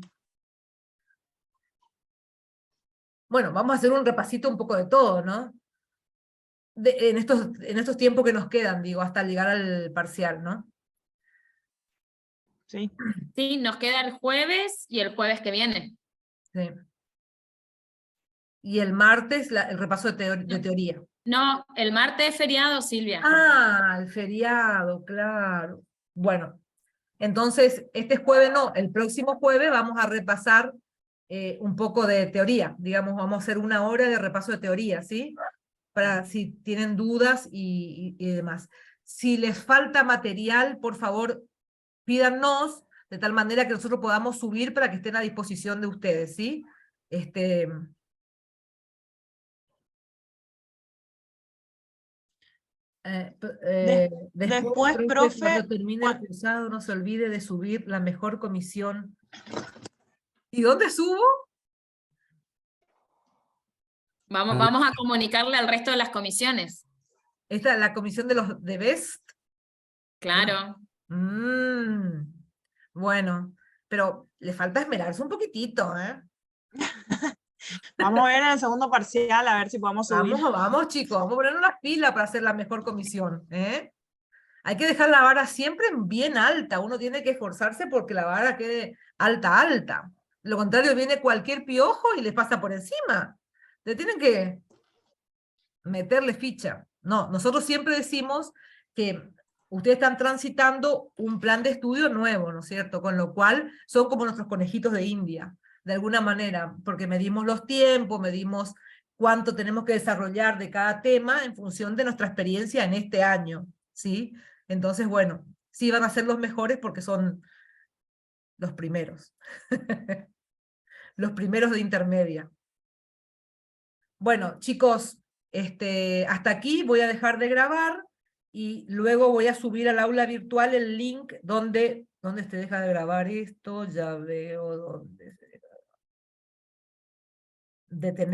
Bueno, vamos a hacer un repasito un poco de todo, ¿no? En estos tiempos que nos quedan, digo, hasta llegar al parcial, ¿no? Sí. Sí, nos queda el jueves y el jueves que viene. Sí. Y el martes el repaso de teoría. No, el martes es feriado, Silvia. Ah, el feriado, claro. Bueno, entonces este jueves no, el próximo jueves vamos a repasar un poco de teoría. Digamos, vamos a hacer 1 hora de repaso de teoría, ¿sí? Para si tienen dudas y demás. Si les falta material, por favor, pídanos de tal manera que nosotros podamos subir para que estén a disposición de ustedes, ¿sí? Después, profe, cuando termine el cursado, no se olvide de subir la mejor comisión. ¿Y dónde subo? Vamos a comunicarle al resto de las comisiones. Esta es la comisión de los de BEST. Claro. Bueno, pero le falta esmerarse un poquitito, ¿eh? Vamos a ver en el segundo parcial a ver si podemos subir. Vamos, chicos, vamos a ponernos las pilas para hacer la mejor comisión, ¿eh? Hay que dejar la vara siempre bien alta. Uno tiene que esforzarse porque la vara quede alta, alta. De lo contrario, viene cualquier piojo y les pasa por encima. Le tienen que meterle ficha. No, nosotros siempre decimos que ustedes están transitando un plan de estudio nuevo, ¿no es cierto? Con lo cual son como nuestros conejitos de India, de alguna manera, porque medimos los tiempos, medimos cuánto tenemos que desarrollar de cada tema en función de nuestra experiencia en este año, ¿sí? Entonces, bueno, sí van a ser los mejores porque son los primeros. Los primeros de intermedia. Bueno, chicos, hasta aquí voy a dejar de grabar y luego voy a subir al aula virtual el link donde se deja de grabar esto, ya veo dónde se deja de tener.